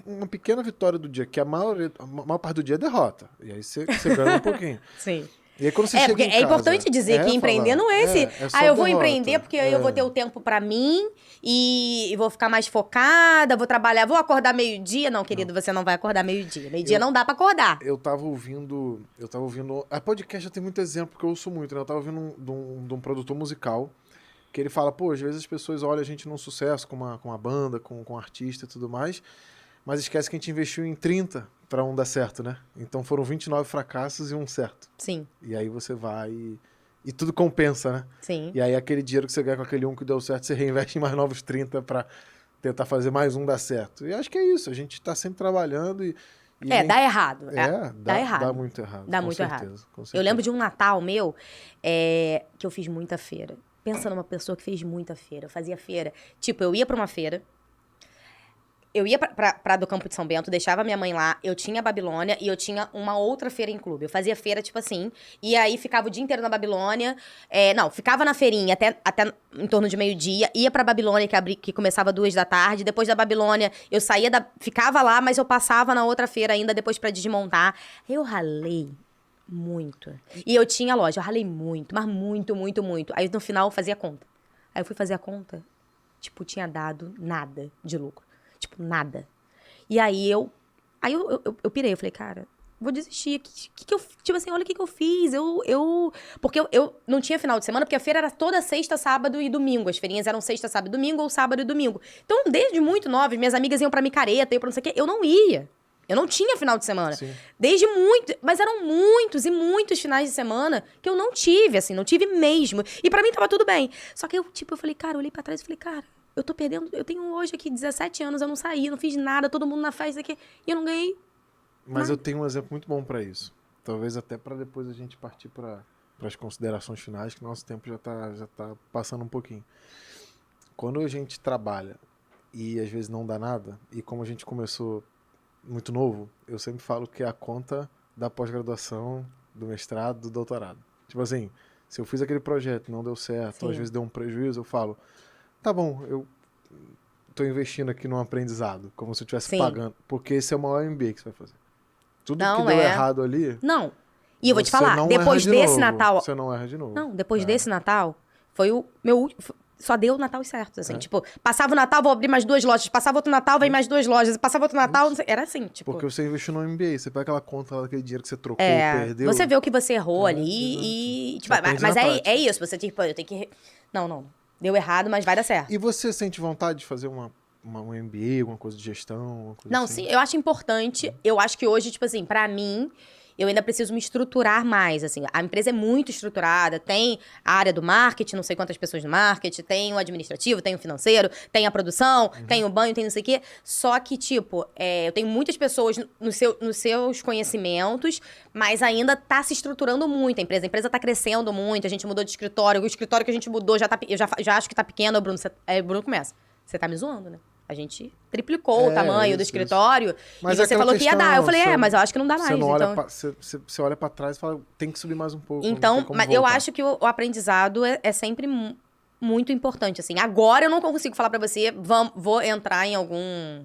uma pequena vitória do dia, que a maior parte do dia é derrota. E aí você ganha um pouquinho. Sim. E aí quando você chega porque em é casa, importante dizer que empreender não é esse. Eu vou empreender porque eu vou ter o tempo pra mim e vou ficar mais focada, vou trabalhar, vou acordar meio-dia. Não, querido, você não vai acordar meio-dia. Meio-dia não dá pra acordar. Eu tava ouvindo. A podcast já tem muito exemplo, porque eu ouço muito, né? Eu tava ouvindo de um produtor musical. Que ele fala, pô, às vezes as pessoas olham a gente num sucesso com uma banda, com um artista e tudo mais, mas esquece que a gente investiu em 30 pra um dar certo, né? Então foram 29 fracassos e um certo. Sim. E aí você vai e tudo compensa, né? Sim. E aí aquele dinheiro que você ganha com aquele um que deu certo, você reinveste em mais novos 30 pra tentar fazer mais um dar certo. E acho que é isso, a gente tá sempre trabalhando e dá errado. dá errado. Dá muito errado. Dá muito errado. Eu lembro de um Natal meu, que eu fiz muita feira. Pensa numa pessoa que fez muita feira. Eu fazia feira. Tipo, eu ia pra uma feira. Eu ia pra do Campo de São Bento, deixava minha mãe lá. Eu tinha a Babilônia e eu tinha uma outra feira em clube. Eu fazia feira, tipo assim. E aí ficava o dia inteiro na Babilônia. Ficava na feirinha até em torno de meio-dia. Ia pra Babilônia, que começava 2 da tarde. Depois da Babilônia, eu saía ficava lá, mas eu passava na outra feira ainda, depois pra desmontar. Eu ralei muito. E eu tinha loja, eu ralei muito, mas muito, muito, muito. Aí no final eu fazia conta. Aí eu fui fazer a conta, tipo, tinha dado nada de lucro. Tipo, nada. E aí eu pirei, eu falei, cara, vou desistir. Que eu, tipo assim, olha o que eu fiz. Porque eu não tinha final de semana, porque a feira era toda sexta, sábado e domingo. As feirinhas eram sexta, sábado e domingo, ou sábado e domingo. Então, desde muito nova, minhas amigas iam pra micareta, iam pra não sei o quê, eu não ia. Eu não tinha final de semana. Sim. Desde muito... Mas eram muitos e muitos finais de semana que eu não tive, assim. Não tive mesmo. E pra mim tava tudo bem. Só que eu falei, cara, eu olhei pra trás e falei, cara, eu tô perdendo... Eu tenho hoje aqui 17 anos, eu não saí, não fiz nada, todo mundo na festa aqui. E eu não ganhei Mas eu tenho um exemplo muito bom pra isso. Talvez até pra depois a gente partir para as considerações finais, que nosso tempo já tá passando um pouquinho. Quando a gente trabalha e às vezes não dá nada, e como a gente começou muito novo, eu sempre falo que é a conta da pós-graduação, do mestrado, do doutorado. Tipo assim, se eu fiz aquele projeto e não deu certo, ou às vezes deu um prejuízo, eu falo, tá bom, eu tô investindo aqui num aprendizado, como se eu estivesse pagando, porque esse é o maior MBA que você vai fazer. Tudo que deu errado ali... Não. E eu vou te falar, depois desse Natal... Você não erra de novo. Não, depois desse Natal, foi o meu último... Só deu o Natal certo, assim. Tipo, passava o Natal, vou abrir mais 2 lojas. Passava outro Natal, vem mais 2 lojas. Passava outro Natal, não sei. Era assim, tipo... Porque você investiu no MBA. Você pega aquela conta lá, daquele dinheiro que você trocou, perdeu... Você vê o que você errou ali e... Tipo, mas é isso. Você, tipo, eu tenho que... Não. Deu errado, mas vai dar certo. E você sente vontade de fazer um MBA, alguma coisa de gestão? Não, assim? sim, eu acho importante. Eu acho que hoje, tipo assim, pra mim... Eu ainda preciso me estruturar mais, assim. A empresa é muito estruturada, tem a área do marketing, não sei quantas pessoas no marketing, tem o administrativo, tem o financeiro, tem a produção, tem o banho, tem não sei o quê. Só que, tipo, eu tenho muitas pessoas nos seus conhecimentos, mas ainda tá se estruturando muito a empresa. A empresa tá crescendo muito, a gente mudou de escritório. O escritório que a gente mudou eu já acho que tá pequeno, Bruno. Aí o Bruno começa. Você tá me zoando, né? A gente triplicou o tamanho do escritório. Mas e você falou que ia dar. Eu falei, mas eu acho que não dá mais. Você olha pra trás e fala, tem que subir mais um pouco. Então, mas eu acho que o aprendizado é sempre muito importante, assim. Agora eu não consigo falar pra você, vou entrar em algum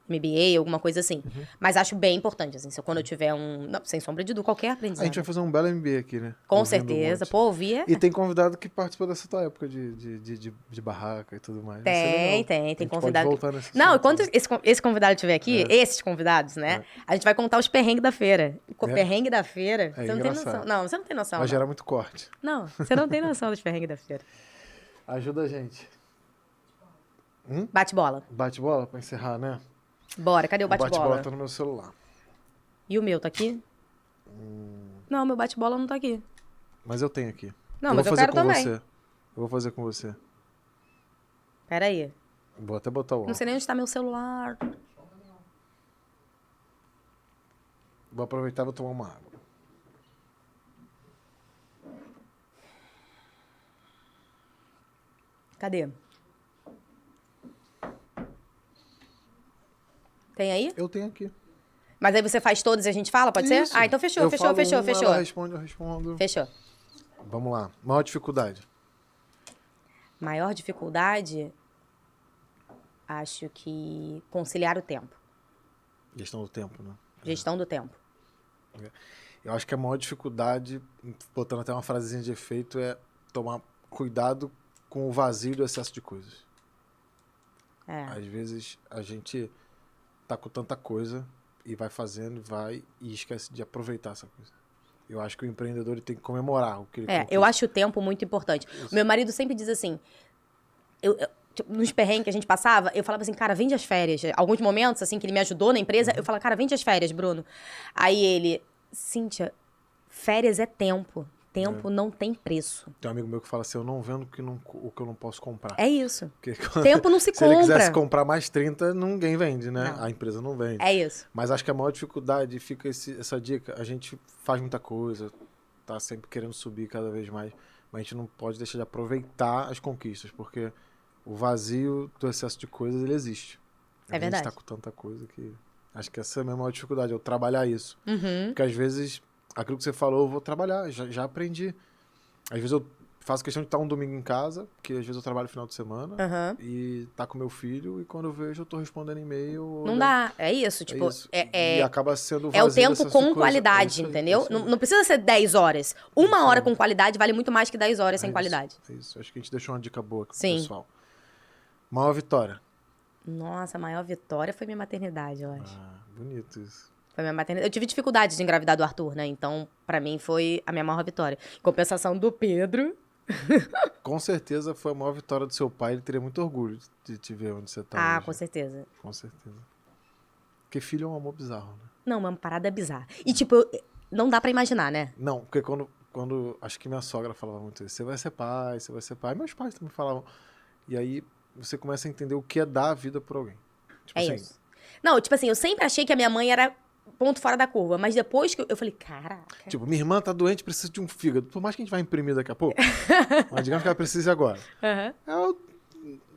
MBA, alguma coisa assim. Mas acho bem importante, assim, se quando eu tiver não, sem sombra de dúvida, qualquer aprendizado. A gente vai fazer um belo MBA aqui, né? Com Ouvindo certeza. um monte. Pô, ouvir. E tem convidado que participou dessa tua época de barraca e tudo mais. Vai ser legal. Tem A convidado. gente pode voltar nesse Não, assunto, quando né? esse convidado estiver aqui, esses convidados, né? A gente vai contar os perrengues da feira. O perrengue da feira. Você não tem engraçado. noção. Não, você não tem noção. Vai não. gerar muito corte. Não, você não tem noção dos perrengues da feira. Ajuda a gente. Bate bola. Bate bola pra encerrar, né? Bora, cadê o O bate-bola bate-bola? tá no meu celular. E o meu, tá aqui? Não, meu bate-bola não tá aqui. Mas eu tenho aqui. Não, eu mas vou eu fazer quero com também. você. Eu vou fazer com você. Pera aí. Vou até botar o Não óculos. sei nem onde tá meu celular. Vou aproveitar e vou tomar uma água. Cadê? Tem aí? Eu tenho aqui. Mas aí você faz todos e a gente fala, pode ser? Isso. Ah, então fechou, Eu fechou, falo fechou, um, fechou. Ela responde, eu respondo. Fechou. Vamos lá. Maior dificuldade. Maior dificuldade, acho que conciliar o tempo. Gestão do tempo, né? Gestão do tempo. Eu acho que a maior dificuldade, botando até uma frasezinha de efeito, é tomar cuidado com o vazio e o excesso de coisas. É. Às vezes a gente tá com tanta coisa e vai fazendo, e esquece de aproveitar essa coisa. Eu acho que o empreendedor ele tem que comemorar o que ele Eu conquista. acho o tempo muito importante. O meu marido sempre diz assim, tipo, nos perrengues que a gente passava, eu falava assim, cara, vende as férias. Alguns momentos, assim, que ele me ajudou na empresa, eu falava, cara, vende as férias, Bruno. Aí ele, Cíntia, férias é tempo. Tempo não tem preço. Tem um amigo meu que fala assim, eu não vendo o que eu não posso comprar. É isso. Porque Tempo não se se ele compra. quisesse comprar mais 30, ninguém vende, né? Não. A empresa não vende. É isso. Mas acho que a maior dificuldade, fica essa dica, a gente faz muita coisa, tá sempre querendo subir cada vez mais, mas a gente não pode deixar de aproveitar as conquistas, porque o vazio do excesso de coisas, ele existe. É verdade. A gente tá com tanta coisa que... Acho que essa é a minha maior dificuldade, eu trabalhar isso. Uhum. Porque às vezes, aquilo que você falou, eu vou trabalhar, já aprendi. Às vezes eu faço questão de estar um domingo em casa, porque às vezes eu trabalho no final de semana, Uhum. e tá com meu filho, e quando eu vejo, eu tô respondendo e-mail. Não dá. É isso. Tipo, isso. E acaba sendo é o vazio tempo dessas com coisas. qualidade, É isso aí, entendeu? é isso aí. Não precisa ser 10 horas. Uma hora com qualidade vale muito mais que 10 horas sem É qualidade. isso, é isso. Acho que a gente deixou uma dica boa aqui pro Sim. pessoal. Maior vitória. Nossa, a maior vitória foi minha maternidade, eu acho. Bonito isso. Foi minha maternidade. Eu tive dificuldade de engravidar do Arthur, né? Então, pra mim, foi a minha maior vitória. Em compensação do Pedro. Com certeza foi a maior vitória do seu pai. Ele teria muito orgulho de te ver onde você tá Ah, hoje. com certeza. Com certeza. Porque filho é um amor bizarro, né? Não, uma parada bizarra. E, tipo, não dá pra imaginar, né? Não, porque quando acho que minha sogra falava muito isso. Você vai ser pai, você vai ser pai. Meus pais também falavam. E aí você começa a entender o que é dar a vida por alguém. Tipo É assim, isso. Não, tipo assim, eu sempre achei que a minha mãe era ponto fora da curva. Mas depois que eu falei, caraca. tipo, minha irmã tá doente, precisa de um fígado. Por mais que a gente vai imprimir daqui a pouco, mas digamos que ela precise agora. Aham,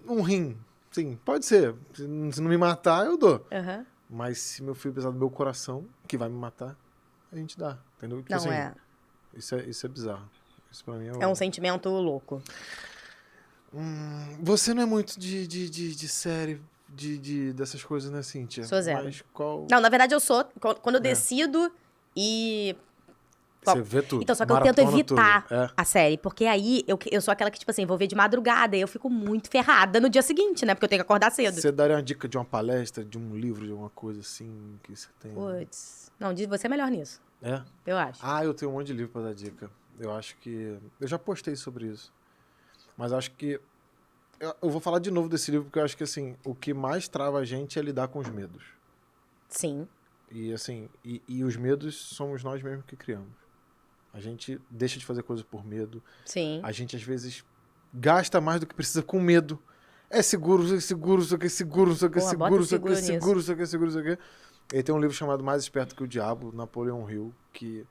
Um rim, sim, pode ser. Se não me matar, eu dou. aham. Mas se meu filho precisar do meu coração, que vai me matar, a gente dá, entendeu? Porque, Não, assim, é. Isso é bizarro. Isso pra mim É um sentimento louco. Você não é muito de série, dessas coisas, né, Cíntia? Sou zero. Mas qual... Não, na verdade eu sou. Quando eu decido e. Você vê tudo. Então, só que eu tento maratona evitar tudo. É. a série. Porque aí eu sou aquela que, tipo assim, vou ver de madrugada. E eu fico muito ferrada no dia seguinte, né? Porque eu tenho que acordar cedo. Você daria uma dica de uma palestra, de um livro, de alguma coisa assim que você tem? Putz. Não, você é melhor nisso. É? Eu acho. Ah, eu tenho um monte de livro pra dar dica. Eu acho que... Eu já postei sobre isso. Mas acho que... Eu vou falar de novo desse livro, porque eu acho que, assim, o que mais trava a gente é lidar com os medos. Sim. E, assim, e os medos somos nós mesmos que criamos. A gente deixa de fazer coisas por medo. Sim. A gente, às vezes, gasta mais do que precisa com medo. É seguro, seguro, isso aqui, seguro, isso aqui, Porra, seguro, bota isso aqui, seguro seguro, isso aqui, seguro, isso aqui. E tem um livro chamado Mais Esperto que o Diabo, Napoleão Hill, que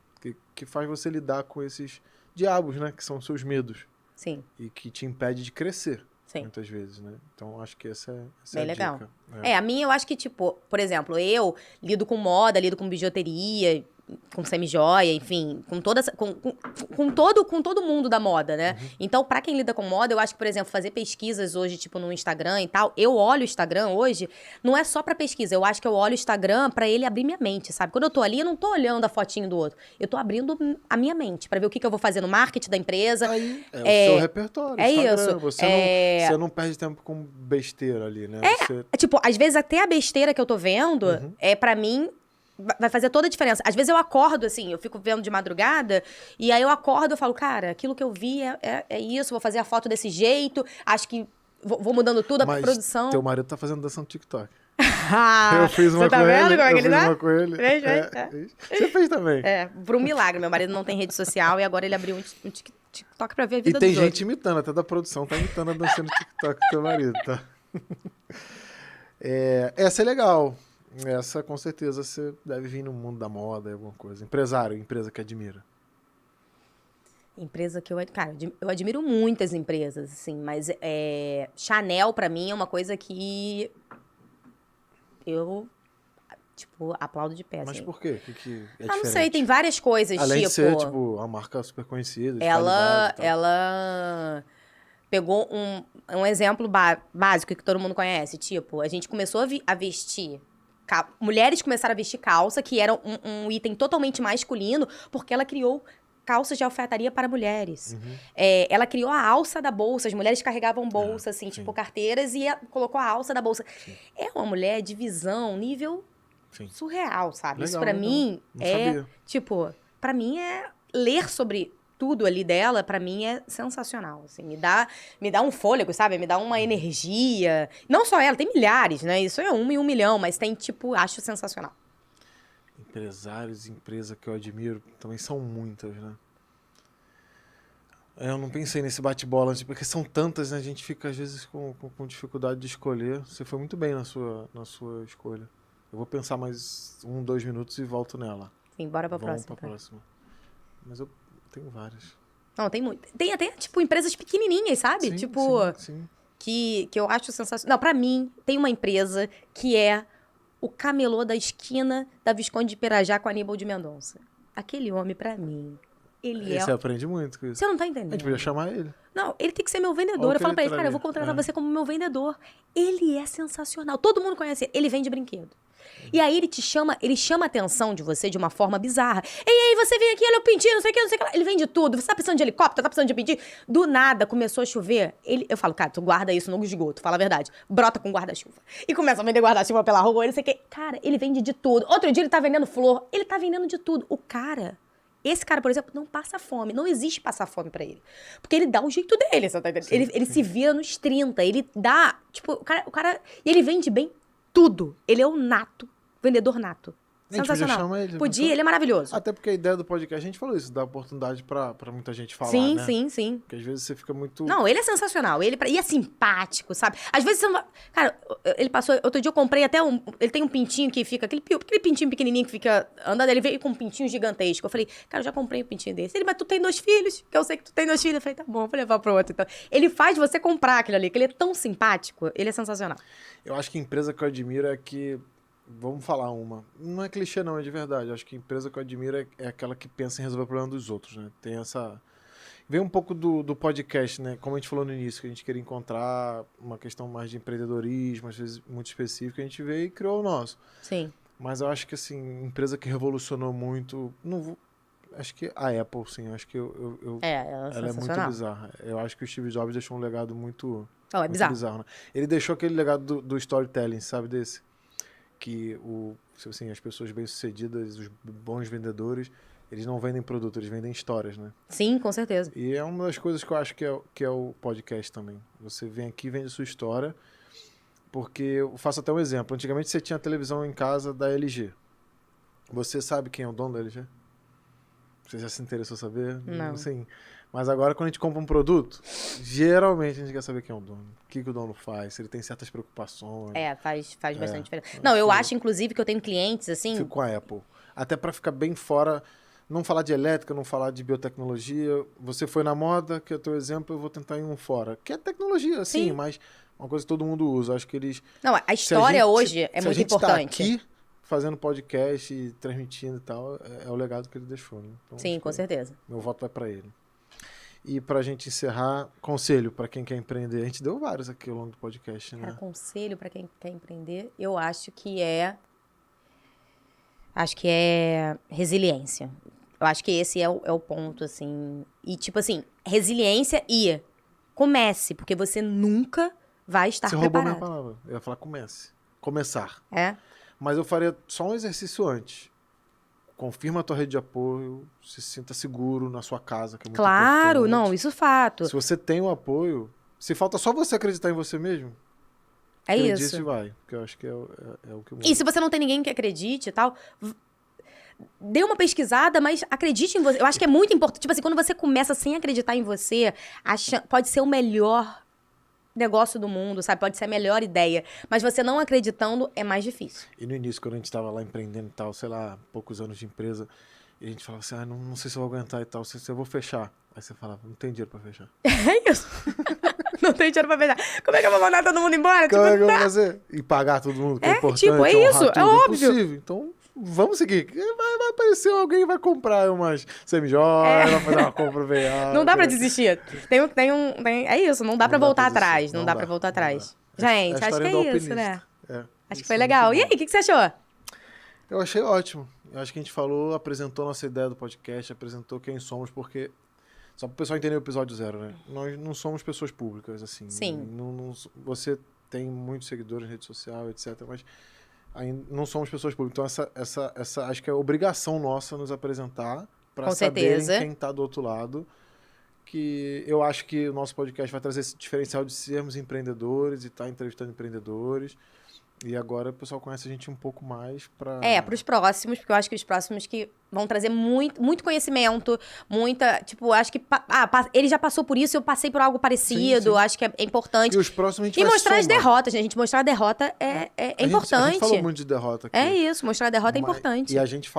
faz você lidar com esses diabos, né? Que são seus medos. Sim. E que te impede de crescer, Sim. muitas vezes, né? Então, acho que essa Bem é a legal. dica. A minha eu acho que, tipo, por exemplo, eu lido com moda, lido com bijuteria, com semi-joia, enfim, com todo mundo da moda, né? Então, pra quem lida com moda, eu acho que, por exemplo, fazer pesquisas hoje, tipo, no Instagram e tal, eu olho o Instagram hoje, não é só pra pesquisa, eu acho que eu olho o Instagram pra ele abrir minha mente, sabe? Quando eu tô ali, eu não tô olhando a fotinho do outro, eu tô abrindo a minha mente pra ver o que eu vou fazer no marketing da empresa. Aí, o seu repertório, é Instagram. isso. Você não perde tempo com besteira ali, né? Tipo, às vezes até a besteira que eu tô vendo, pra mim, vai fazer toda a diferença. Às vezes eu acordo, assim, eu fico vendo de madrugada, e aí eu acordo e falo, cara, aquilo que eu vi é isso, vou fazer a foto desse jeito, acho que vou mudando tudo, a produção. Teu marido tá fazendo dança no TikTok. Ah, eu fiz uma você tá com vendo ele, como é que ele dá? uma com ele. Fez. Você fez também. Por um milagre. Meu marido não tem rede social e agora ele abriu um TikTok pra ver a vida E tem dos gente outros. imitando, até da produção, tá imitando a dança no TikTok do teu marido, tá? Essa é legal. Essa, com certeza, você deve vir no mundo da moda, alguma coisa. Empresa que admira. Empresa que Cara, eu admiro muitas empresas, assim, mas Chanel, pra mim, é uma coisa que eu, tipo, aplaudo de pé. Mas assim. por quê? O que é diferente? Não sei, tem várias coisas, Além tipo... de ser, tipo, uma marca super conhecida, de ela qualidade e tal. pegou um exemplo básico que todo mundo conhece, tipo, a gente começou a vestir... Mulheres começaram a vestir calça, que era um item totalmente masculino, porque ela criou calças de alfaiataria para mulheres. Ela criou a alça da bolsa, as mulheres carregavam bolsa, assim, tipo carteiras, e colocou a alça da bolsa. Sim. É uma mulher de visão, nível surreal, sabe? Legal, isso pra mim sabia. tipo, pra mim ler sobre tudo ali dela, pra mim é sensacional, assim, me dá um fôlego, sabe? Me dá uma energia. Não só ela, tem milhares, né? Isso é 1 em 1 milhão, mas tem, tipo, acho sensacional. Empresários, empresa que eu admiro, também são muitas, né? Eu não pensei nesse bate-bola, porque são tantas, né? A gente fica, às vezes, com dificuldade de escolher. Você foi muito bem na sua escolha. Eu vou pensar mais 1, 2 minutos e volto nela. Sim, bora pra Vamos próxima. pra próxima. Mas eu tenho várias. Não, tem muito. Tem até, tipo, empresas pequenininhas, sabe? Sim, tipo, sim. Que eu acho sensacional. Não, pra mim, tem uma empresa que é o camelô da esquina da Visconde de Pirajá com Aníbal de Mendonça. Aquele homem, pra mim, ele Você aprende muito com isso. Você não tá entendendo. A gente podia chamar ele. Não, ele tem que ser meu vendedor. Eu falo pra ele, cara, eu vou contratar você como meu vendedor. Ele é sensacional. Todo mundo conhece ele. Ele vende brinquedo. E aí ele chama a atenção de você de uma forma bizarra. Ei, aí, você vem aqui, olha o pintinho, não sei o que, não sei o que lá. Ele vende tudo. Você tá precisando de helicóptero, tá precisando de pintinho. Do nada, começou a chover. Eu falo, cara, tu guarda isso no esgoto, fala a verdade. Brota com guarda-chuva. E começa a vender guarda-chuva pela rua, não sei o que. Cara, ele vende de tudo. Outro dia ele tá vendendo flor. Ele tá vendendo de tudo. Esse cara, por exemplo, não passa fome. Não existe passar fome pra ele. Porque ele dá o jeito dele, você tá entendendo? Ele se vira nos 30. Ele dá... Tipo, o cara... E ele vende bem tudo. Ele é o vendedor nato. Sensacional. Podia, ele é maravilhoso. Até porque a ideia do podcast, a gente falou isso, dá oportunidade pra muita gente falar, sim, né? Sim. Porque às vezes você fica muito... Não, ele é sensacional. E é simpático, sabe? Às vezes você não... Cara, ele passou... Outro dia eu comprei até ele tem um pintinho que fica... Aquele pintinho pequenininho que fica andando. Ele veio com um pintinho gigantesco. Eu falei, cara, eu já comprei um pintinho desse. Ele, mas tu tem 2 filhos? Que eu sei que tu tem 2 filhos. Eu falei, tá bom, vou levar pro outro. Então, ele faz você comprar aquilo ali, que ele é tão simpático. Ele é sensacional. Eu acho que a empresa que eu admiro é que... Vamos falar uma. Não é clichê, não, é de verdade. Acho que a empresa que eu admiro é aquela que pensa em resolver o problema dos outros, né? Tem essa... Vem um pouco do podcast, né? Como a gente falou no início, que a gente queria encontrar uma questão mais de empreendedorismo, às vezes muito específica, a gente veio e criou o nosso. Sim. Mas eu acho que, assim, empresa que revolucionou muito... Acho que a Apple, sim. Acho que ela é muito bizarra. Eu acho que o Steve Jobs deixou um legado muito... É bizarro. Né? Ele deixou aquele legado do storytelling, sabe desse? Que assim, as pessoas bem-sucedidas, os bons vendedores, eles não vendem produto, eles vendem histórias, né? Sim, com certeza. E é uma das coisas que eu acho que é o podcast também. Você vem aqui e vende sua história, porque eu faço até um exemplo. Antigamente você tinha televisão em casa da LG. Você sabe quem é o dono da LG? Você já se interessou saber? Não. Sim. Mas agora, quando a gente compra um produto, geralmente a gente quer saber quem é o dono. O que o dono faz, se ele tem certas preocupações. Faz bastante diferença. Não, eu acho, inclusive, que eu tenho clientes, assim... Fico com a Apple. Até pra ficar bem fora, não falar de elétrica, não falar de biotecnologia. Você foi na moda, que é o teu exemplo, eu vou tentar ir um fora. Que é tecnologia, sim, mas uma coisa que todo mundo usa. Acho que eles... Não, a história hoje é muito importante. Aqui, fazendo podcast e transmitindo e tal, é o legado que ele deixou, né? Então, Sim, com certeza. Meu voto vai para ele. E pra gente encerrar, conselho para quem quer empreender. A gente deu vários aqui ao longo do podcast, né? Cara, conselho pra quem quer empreender, eu acho que é resiliência. Eu acho que esse é o ponto, assim. E, tipo assim, resiliência e comece, porque você nunca vai estar preparado. Você roubou minha palavra. Eu ia falar comece. Começar. É? Mas eu faria só um exercício antes. Confirma a tua rede de apoio, se sinta seguro na sua casa, que é muito Claro, importante. não, isso é fato. Se você tem o apoio, se falta só você acreditar em você mesmo, É acredite isso. e vai. Porque eu acho que é o que muda. E se você não tem ninguém que acredite e tal, dê uma pesquisada, mas acredite em você. Eu acho que é muito importante. Tipo assim, quando você começa sem acreditar em você, pode ser o melhor negócio do mundo, sabe? Pode ser a melhor ideia. Mas você não acreditando é mais difícil. E no início, quando a gente tava lá empreendendo e tal, sei lá, poucos anos de empresa, e a gente falava assim, não sei se eu vou aguentar e tal, se eu vou fechar. Aí você falava, não tem dinheiro pra fechar. É isso. Não tem dinheiro pra fechar. Como é que eu vou mandar todo mundo embora? Como é que eu vou não. fazer? E pagar todo mundo, que é É, importante, tipo, é honrar isso, é tudo, óbvio. impossível. Então, vamos seguir. Vai aparecer alguém que vai comprar umas semi-joias, vai fazer uma compra VA. Não dá pra desistir. É isso, não dá pra Não dá voltar pra desistir, atrás. Não dá pra voltar atrás. Gente, a acho que história do é isso, alpinista. né? Acho Isso que foi é legal. muito E aí, bom. o que você achou? Eu achei ótimo. Eu acho que a gente falou, apresentou a nossa ideia do podcast, apresentou quem somos, porque... Só para o pessoal entender o episódio 0, né? Nós não somos pessoas públicas, assim. Sim. Você tem muitos seguidores na rede social, etc. Mas ainda não somos pessoas públicas. Então, essa acho que é obrigação nossa nos apresentar para saberem quem está do outro lado. Que eu acho que o nosso podcast vai trazer esse diferencial de sermos empreendedores e estar entrevistando empreendedores. E agora o pessoal conhece a gente um pouco mais para... Pros próximos, porque eu acho que os próximos que vão trazer muito conhecimento, muita... Tipo, acho que... ele já passou por isso, eu passei por algo parecido, Sim. acho que é importante. E os próximos a gente E vai mostrar as somar. derrotas, né? A gente mostrar a derrota é importante. A gente falou muito de derrota aqui. É isso, mostrar a derrota é importante. E a gente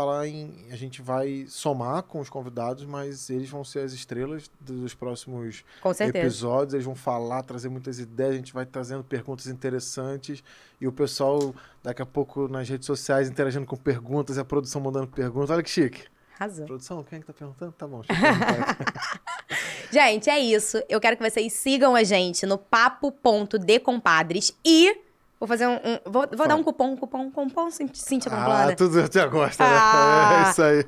a gente vai somar com os convidados, mas eles vão ser as estrelas dos próximos Com certeza. episódios. Eles vão falar, trazer muitas ideias, a gente vai trazendo perguntas interessantes. E o pessoal, daqui a pouco, nas redes sociais, interagindo com perguntas, e a produção mandando perguntas. Olha que chique. Arrasou. Produção, quem é que tá perguntando? Tá bom, deixa eu perguntar aqui. Gente, é isso. Eu quero que vocês sigam a gente no papo.decompadres e vou fazer vou dar um cupom Cíntia Pamplona. Tudo já gosta, né? Ah. É isso aí.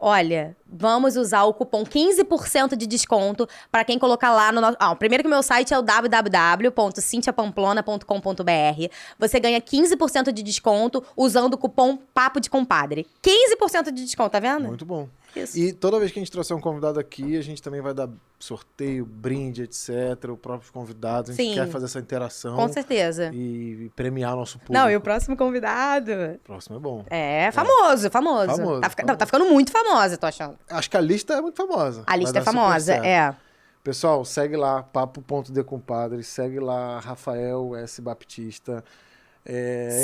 Olha, vamos usar o cupom 15% de desconto para quem colocar lá no nosso... primeiro que o meu site é o www.cinciapamplona.com.br. Você ganha 15% de desconto usando o cupom Papo de Compadre. 15% de desconto, tá vendo? Muito bom. Isso. E toda vez que a gente trouxer um convidado aqui, a gente também vai dar sorteio, brinde, etc. Os próprios convidados. A gente Sim. quer fazer essa interação. Com certeza. E premiar nosso público. Não, e o próximo convidado... O próximo é bom. Famoso. Famoso. Tá ficando muito famosa, tô achando. Acho que a lista é muito famosa. A lista Vai é dar super famosa, certo. Pessoal, segue lá, papo.decompadre. Segue lá, Rafael S. Baptista.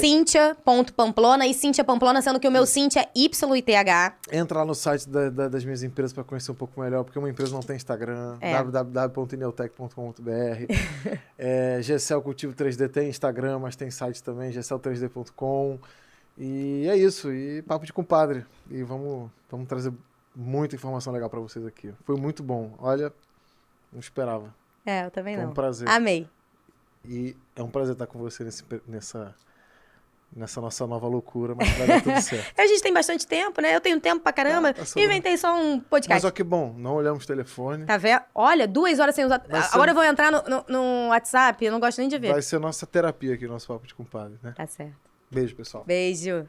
Cíntia.pamplona e Cíntia Pamplona, sendo que o meu Cíntia é YITH. Entra lá no site das minhas empresas para conhecer um pouco melhor, porque uma empresa não tem Instagram, www.ineutech.com.br. GCL Cultivo 3D tem Instagram, mas tem site também, gcl3d.com. E é isso, e papo de compadre. E vamos trazer muita informação legal para vocês aqui. Foi muito bom, olha, não esperava. Eu também não. Foi um prazer. Amei. E é um prazer estar com você nessa nossa nova loucura, mas vai dar tudo certo. A gente tem bastante tempo, né? Eu tenho tempo pra caramba. Inventei só um podcast. Mas ó que bom, não olhamos telefone. Tá vendo? Olha, 2 horas sem usar... Agora eu vou entrar no WhatsApp, eu não gosto nem de ver. Vai ser nossa terapia aqui, nosso papo de compadre, né? Tá certo. Beijo, pessoal. Beijo.